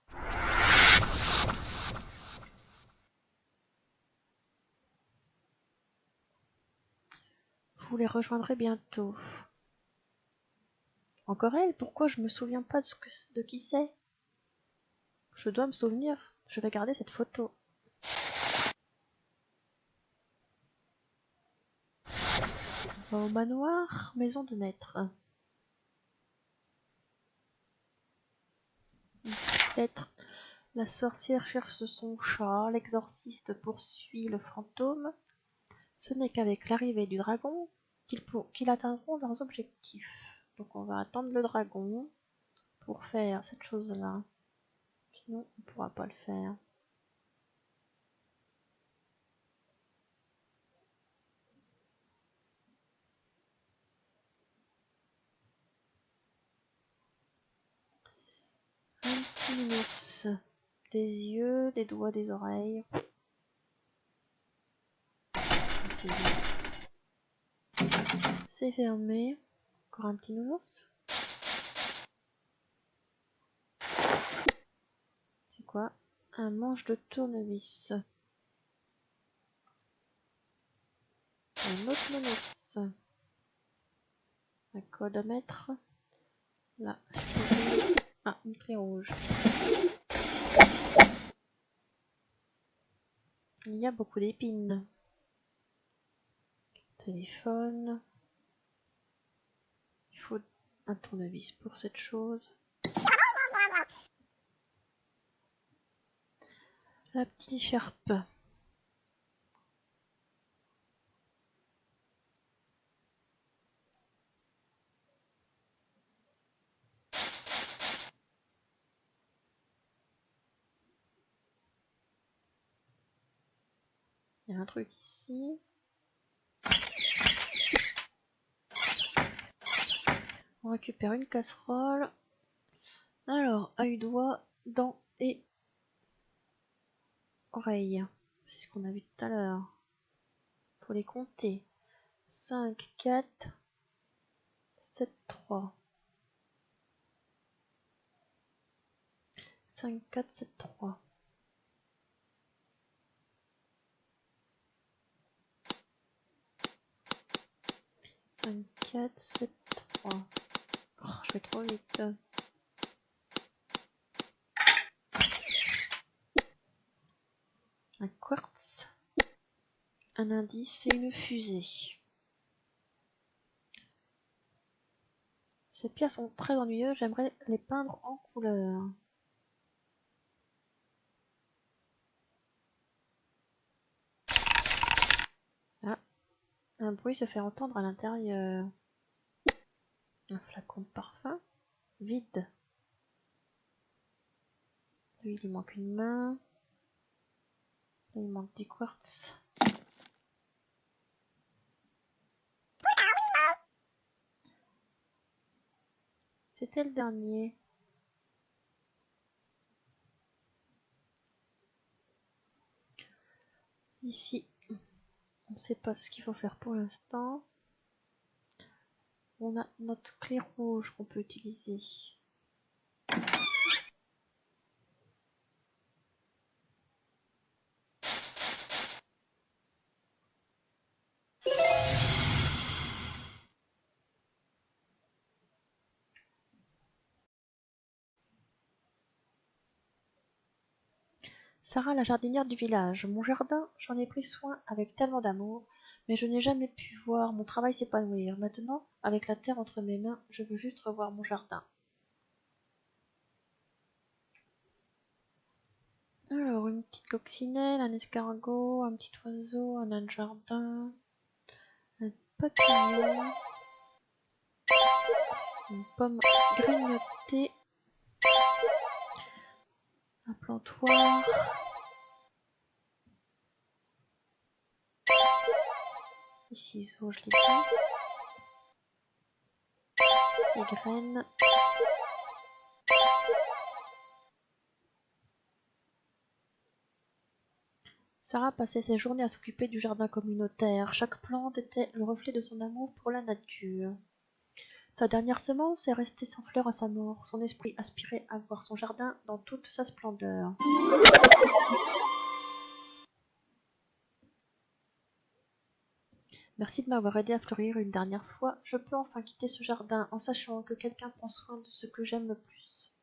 Vous les rejoindrez bientôt. Encore elle? Pourquoi je me souviens pas de qui c'est? Je dois me souvenir. Je vais garder cette photo. On va au manoir, maison de maître. Une petite lettre. La sorcière cherche son chat. L'exorciste poursuit le fantôme. Ce n'est qu'avec l'arrivée du dragon qu'ils atteindront leurs objectifs. Donc on va attendre le dragon pour faire cette chose-là. Sinon, on ne pourra pas le faire. Un petit nounours. Des yeux, des doigts, des oreilles. C'est fermé. Encore un petit nounours. C'est quoi? Un manche de tournevis. Un autre nounours. Un code à mettre. Là. Ah, une clé rouge. Il y a beaucoup d'épines. Téléphone. Il faut un tournevis pour cette chose. La petite écharpe. Il y a un truc ici. On récupère une casserole. Alors, œil, doigt, dents et oreilles. C'est ce qu'on a vu tout à l'heure. Faut les compter. 5, 4, 7, 3. 5, 4, 7, 3. 5, 4, 7, 3. Oh, je vais trop vite. Un quartz. Un indice et une fusée. Ces pierres sont très ennuyeuses, j'aimerais les peindre en couleur. Un bruit se fait entendre à l'intérieur. Un flacon de parfum vide. Lui, il lui manque une main. Là, il manque du quartz. C'était le dernier. Ici, on ne sait pas ce qu'il faut faire pour l'instant. On a notre clé rouge qu'on peut utiliser. Sarah, la jardinière du village. Mon jardin, j'en ai pris soin avec tellement d'amour, mais je n'ai jamais pu voir mon travail s'épanouir. Maintenant, avec la terre entre mes mains, je veux juste revoir mon jardin. Alors, une petite coccinelle, un escargot, un petit oiseau, un nain de jardin, un papillon, une pomme grignotée, un plantoir, les ciseaux, je l'ai dit, les graines. Sarah passait ses journées à s'occuper du jardin communautaire. Chaque plante était le reflet de son amour pour la nature. Sa dernière semence est restée sans fleur à sa mort. Son esprit aspirait à voir son jardin dans toute sa splendeur. Merci de m'avoir aidé à fleurir une dernière fois. Je peux enfin quitter ce jardin en sachant que quelqu'un prend soin de ce que j'aime le plus.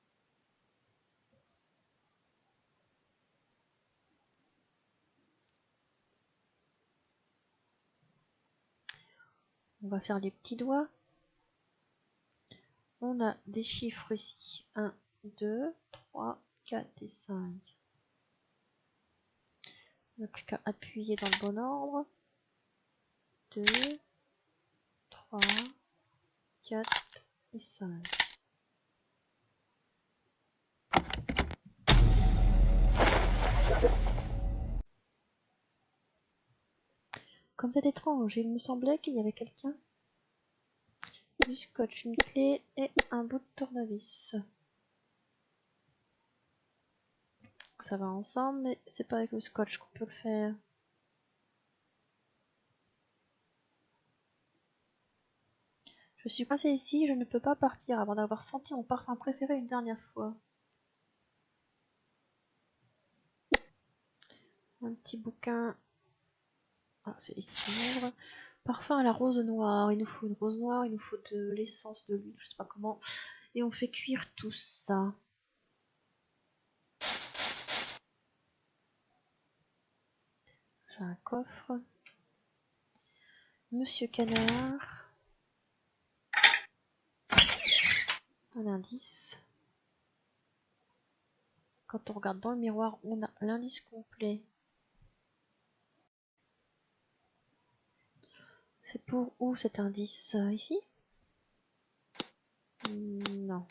On va faire les petits doigts. On a des chiffres ici. 1, 2, 3, 4 et 5. On n'a plus qu'à appuyer dans le bon ordre. 2, 3, 4 et 5. Comme c'est étrange, il me semblait qu'il y avait quelqu'un. Du scotch, une clé et un bout de tournevis. Ça va ensemble, mais c'est pas avec le scotch qu'on peut le faire. Je suis passée ici, je ne peux pas partir avant d'avoir senti mon parfum préféré une dernière fois. Un petit bouquin. Ah, c'est ici qu'on ouvre. Parfum à la rose noire. Il nous faut une rose noire, il nous faut de l'essence, de l'huile, je sais pas comment. Et on fait cuire tout ça. J'ai un coffre. Monsieur Canard. Un indice. Quand on regarde dans le miroir, on a l'indice complet. C'est pour où cet indice? Ici? Non.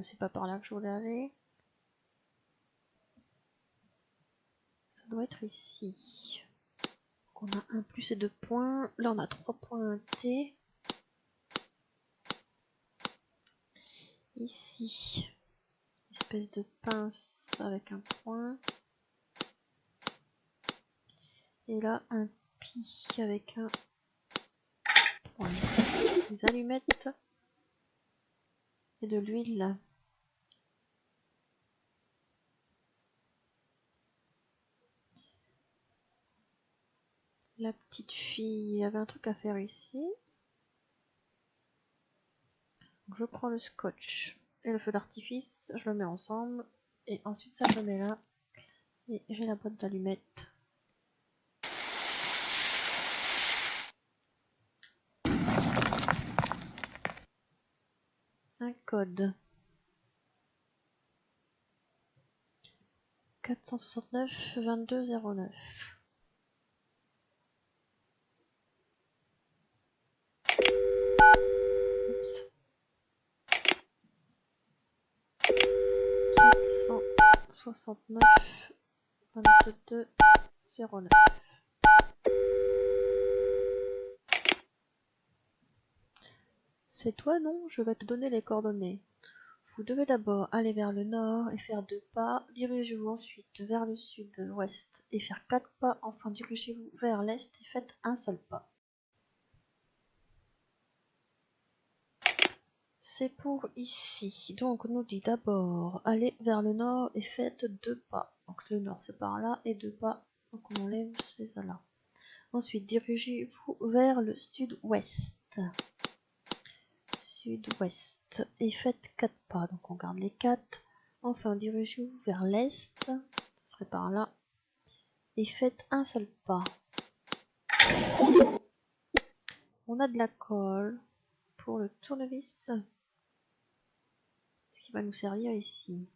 C'est pas par là que je voulais aller. Ça doit être ici. Donc on a un plus et 2 points. Là on a 3 points T. Ici, espèce de pince avec un point. Et là un pi avec un point. Des allumettes et de l'huile. La petite fille avait un truc à faire ici. Donc je prends le scotch et le feu d'artifice, je le mets ensemble. Et ensuite ça je le mets là. Et j'ai la boîte d'allumettes. un code. 469 2209. Oups. 469 2209. C'est toi, non? Je vais te donner les coordonnées. Vous devez d'abord aller vers le nord et faire 2 pas, dirigez-vous ensuite vers le sud-ouest et faire 4 pas, enfin dirigez-vous vers l'est et faites un seul pas. C'est pour ici, donc on nous dit d'abord allez vers le nord et faites 2 pas, donc le nord c'est par là et 2 pas, donc on enlève ces là. Ensuite dirigez-vous vers le sud-ouest. Sud-ouest et faites 4 pas, donc on garde les 4. Enfin dirigez-vous vers l'est, ça serait par là, et faites un seul pas. On a de la colle pour le tournevis, ce qui va nous servir ici.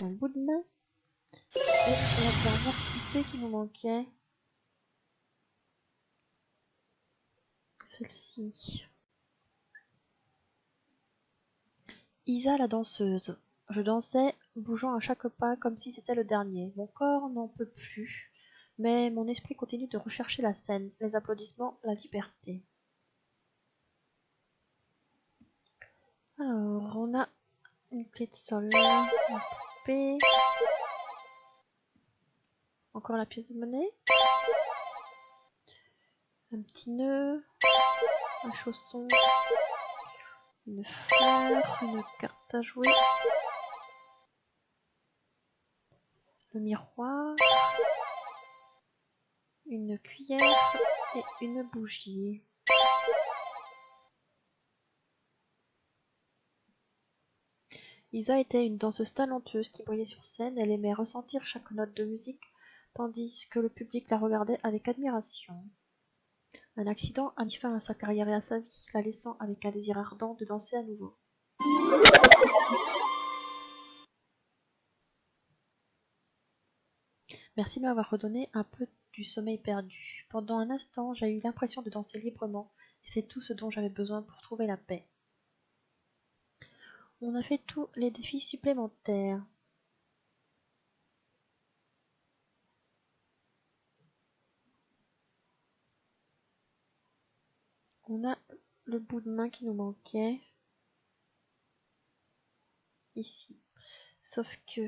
Un bout de main et la dernière poupée qui nous manquait, celle-ci. Isa la danseuse. Je dansais, bougeant à chaque pas comme si c'était le dernier. Mon corps n'en peut plus, mais mon esprit continue de rechercher la scène, les applaudissements, la liberté. Alors, on a une clé de sol, une poupée, encore la pièce de monnaie, un petit nœud, un chausson, une fleur, une carte à jouer, le miroir, une cuillère et une bougie. Isa était une danseuse talentueuse qui brillait sur scène, elle aimait ressentir chaque note de musique, tandis que le public la regardait avec admiration. Un accident a mis fin à sa carrière et à sa vie, la laissant avec un désir ardent de danser à nouveau. Merci de m'avoir redonné un peu du sommeil perdu. Pendant un instant, j'ai eu l'impression de danser librement, et c'est tout ce dont j'avais besoin pour trouver la paix. On a fait tous les défis supplémentaires. On a le bout de main qui nous manquait. Ici. Sauf que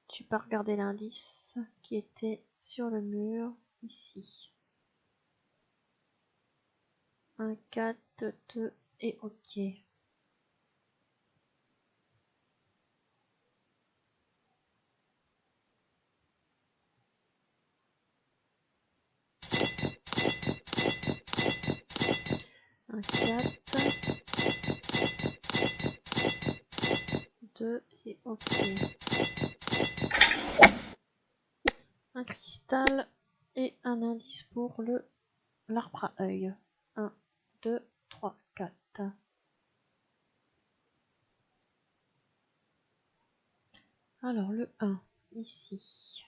tu peux regarder l'indice qui était sur le mur ici. 1, 4, 2 et OK. Un 4, 2 et OK. Un cristal et un indice pour l'arbre à œil. 1, 2, 3, 4. Alors le 1, ici.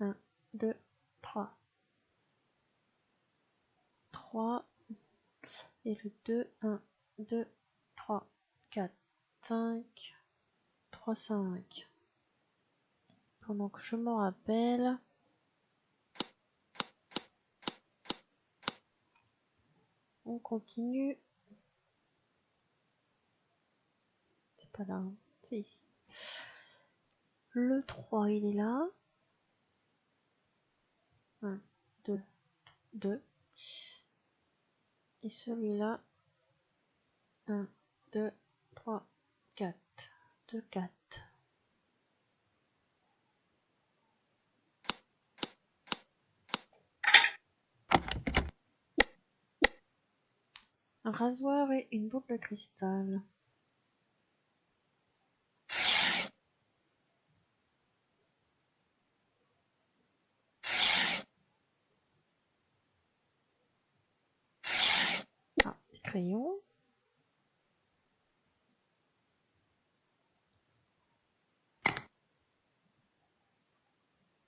1, 2, 3. 3. Et le 2, 1, 2, 3, 4, 5. 3, 5. Pendant que je m'en rappelle. On continue. C'est pas là, hein. C'est ici. Le 3, il est là. 1, 2, 2. Et celui-là. 1, 2, 3, 4. 2, 4. Un rasoir et une boucle de cristal. Ah, des crayons.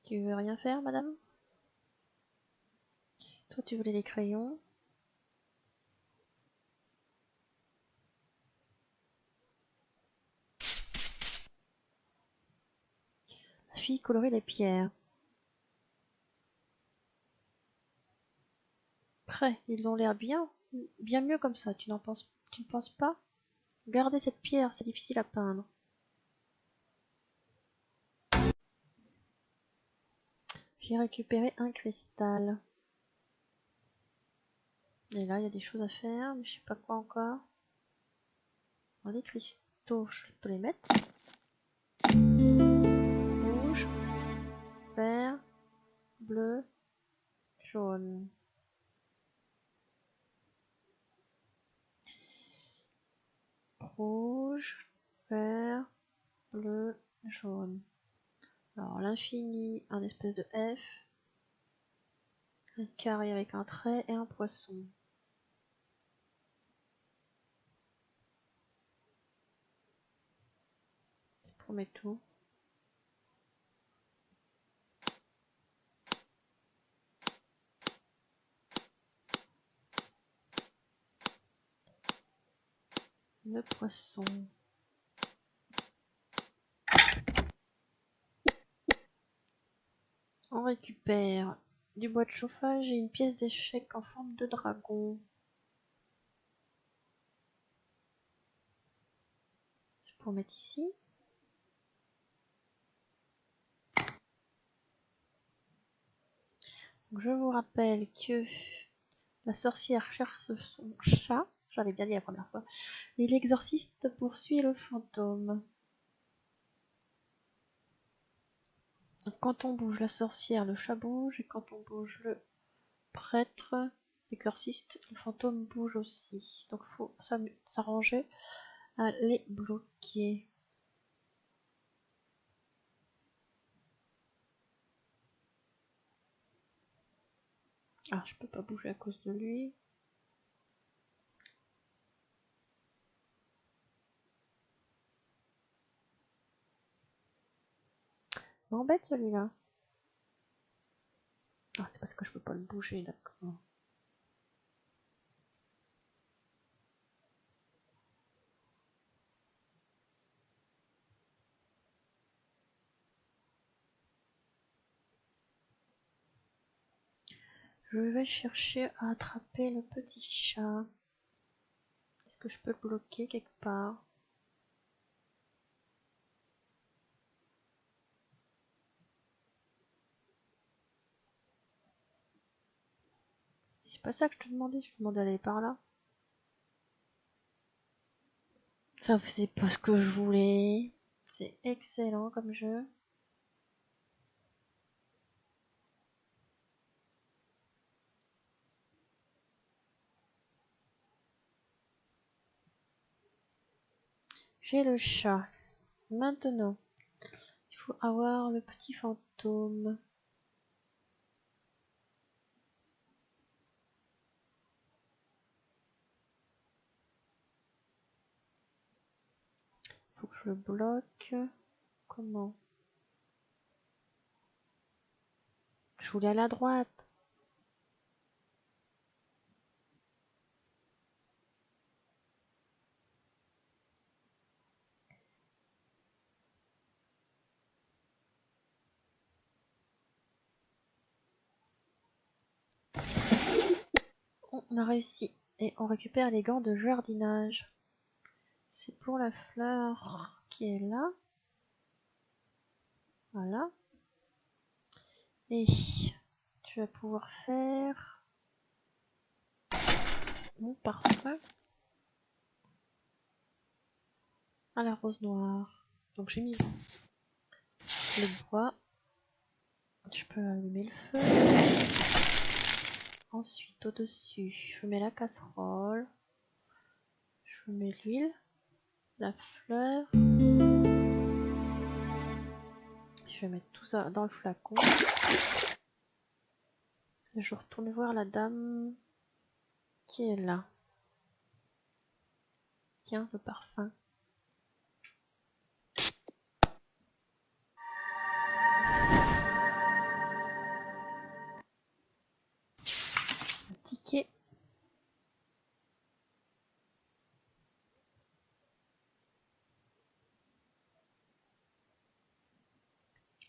Tu veux rien faire, madame? Toi, tu voulais des crayons. La fille colorait les pierres. Prêt, ils ont l'air bien mieux comme ça, tu ne penses pas? Gardez cette pierre, c'est difficile à peindre. J'ai récupéré un cristal. Et là, il y a des choses à faire, mais je sais pas quoi encore. Alors, les cristaux, je peux les mettre. Rouge, vert, bleu, jaune. Rouge, vert, bleu, jaune. Alors, l'infini, un espèce de F. Un carré avec un trait et un poisson. C'est pour mettre tout. Le poisson. On récupère du bois de chauffage et une pièce d'échec en forme de dragon. C'est pour mettre ici. Donc, je vous rappelle que la sorcière cherche son chat. J'avais bien dit la première fois. Et l'exorciste poursuit le fantôme. Quand on bouge la sorcière, le chat bouge. Et quand on bouge le prêtre, l'exorciste, le fantôme bouge aussi. Donc il faut s'arranger à les bloquer. Ah, je peux pas bouger à cause de lui. M'embête celui-là. Ah, c'est parce que je peux pas le bouger, d'accord. Je vais chercher à attraper le petit chat. Est-ce que je peux le bloquer quelque part? C'est pas ça que je te demandais, je te demandais d'aller par là. Ça faisait pas ce que je voulais. C'est excellent comme jeu. J'ai le chat. Maintenant, il faut avoir le petit fantôme. Il faut que je le bloque. Comment? Je voulais aller à droite. On a réussi. Et on récupère les gants de jardinage. C'est pour la fleur qui est là. Voilà. Et tu vas pouvoir faire mon parfum à la rose noire. Donc j'ai mis le bois. Je peux allumer le feu. Ensuite, au-dessus, je mets la casserole. Je mets l'huile, la fleur. Je vais mettre tout ça dans le flacon. Et je retourne voir la dame qui est là. Tiens, le parfum. Un ticket.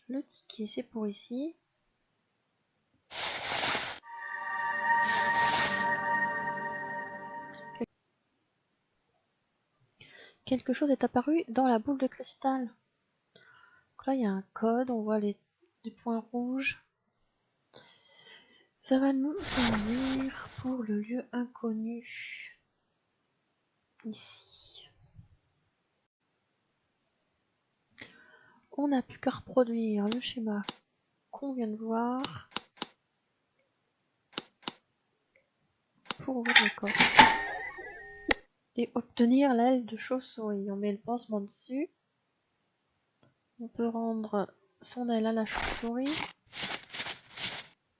Le ticket, c'est pour ici. Quelque chose est apparu dans la boule de cristal. Donc là, il y a un code, on voit des points rouges. Ça va nous servir pour le lieu inconnu. Ici. On n'a plus qu'à reproduire le schéma qu'on vient de voir pour ouvrir le coffre. Et obtenir l'aile de chauve-souris. On met le pansement dessus. On peut rendre son aile à la chauve-souris.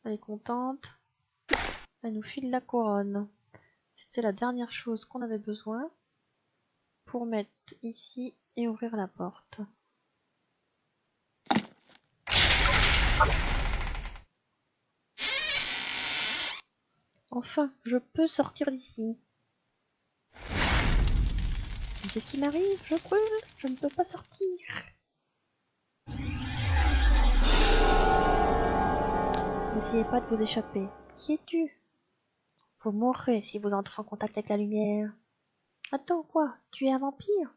Elle est contente. Elle nous file la couronne. C'était la dernière chose qu'on avait besoin pour mettre ici et ouvrir la porte. Enfin, je peux sortir d'ici. Qu'est-ce qui m'arrive? Je brûle, je ne peux pas sortir. N'essayez pas de vous échapper. Qui es-tu? Vous mourrez si vous entrez en contact avec la lumière. Attends, quoi? Tu es un vampire?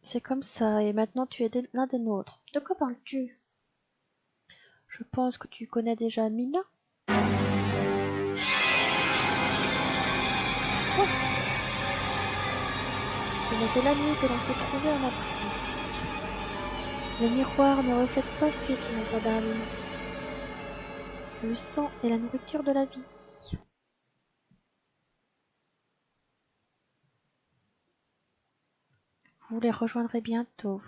C'est comme ça, et maintenant tu es l'un des nôtres. De quoi parles-tu? Je pense que tu connais déjà Mina. Oh, ce n'était la nuit que l'on peut trouver un appris. Le miroir ne reflète pas ceux qui n'ont pas d'âme. Le sang est la nourriture de la vie. Vous les rejoindrez bientôt.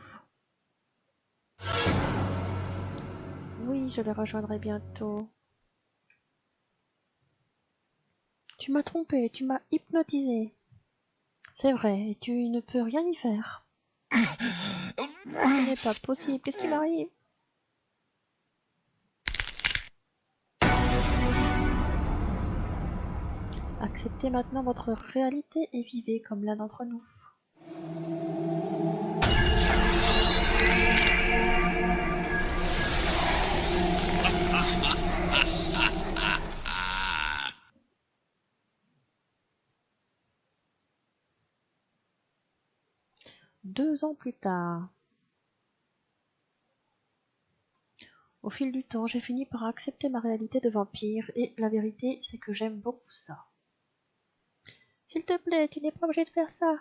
Oui, je les rejoindrai bientôt. Tu m'as trompé, tu m'as hypnotisé. C'est vrai, et tu ne peux rien y faire. Ce n'est pas possible, qu'est-ce qui m'arrive? Acceptez maintenant votre réalité et vivez comme l'un d'entre nous. Deux ans plus tard. Au fil du temps, j'ai fini par accepter ma réalité de vampire, et la vérité, c'est que j'aime beaucoup ça. S'il te plaît, tu n'es pas obligé de faire ça.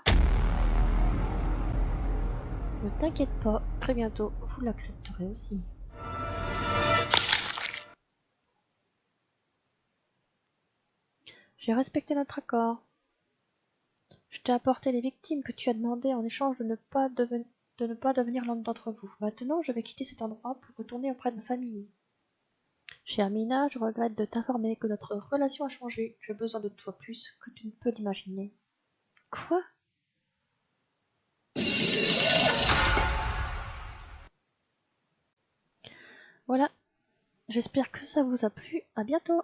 Ne t'inquiète pas, très bientôt, vous l'accepterez aussi. J'ai respecté notre accord. Je t'ai apporté les victimes que tu as demandées en échange de ne pas devenir l'un d'entre vous. Maintenant, je vais quitter cet endroit pour retourner auprès de ma famille. Chère Mina, je regrette de t'informer que notre relation a changé. J'ai besoin de toi plus que tu ne peux l'imaginer. Quoi? Voilà. J'espère que ça vous a plu. À bientôt.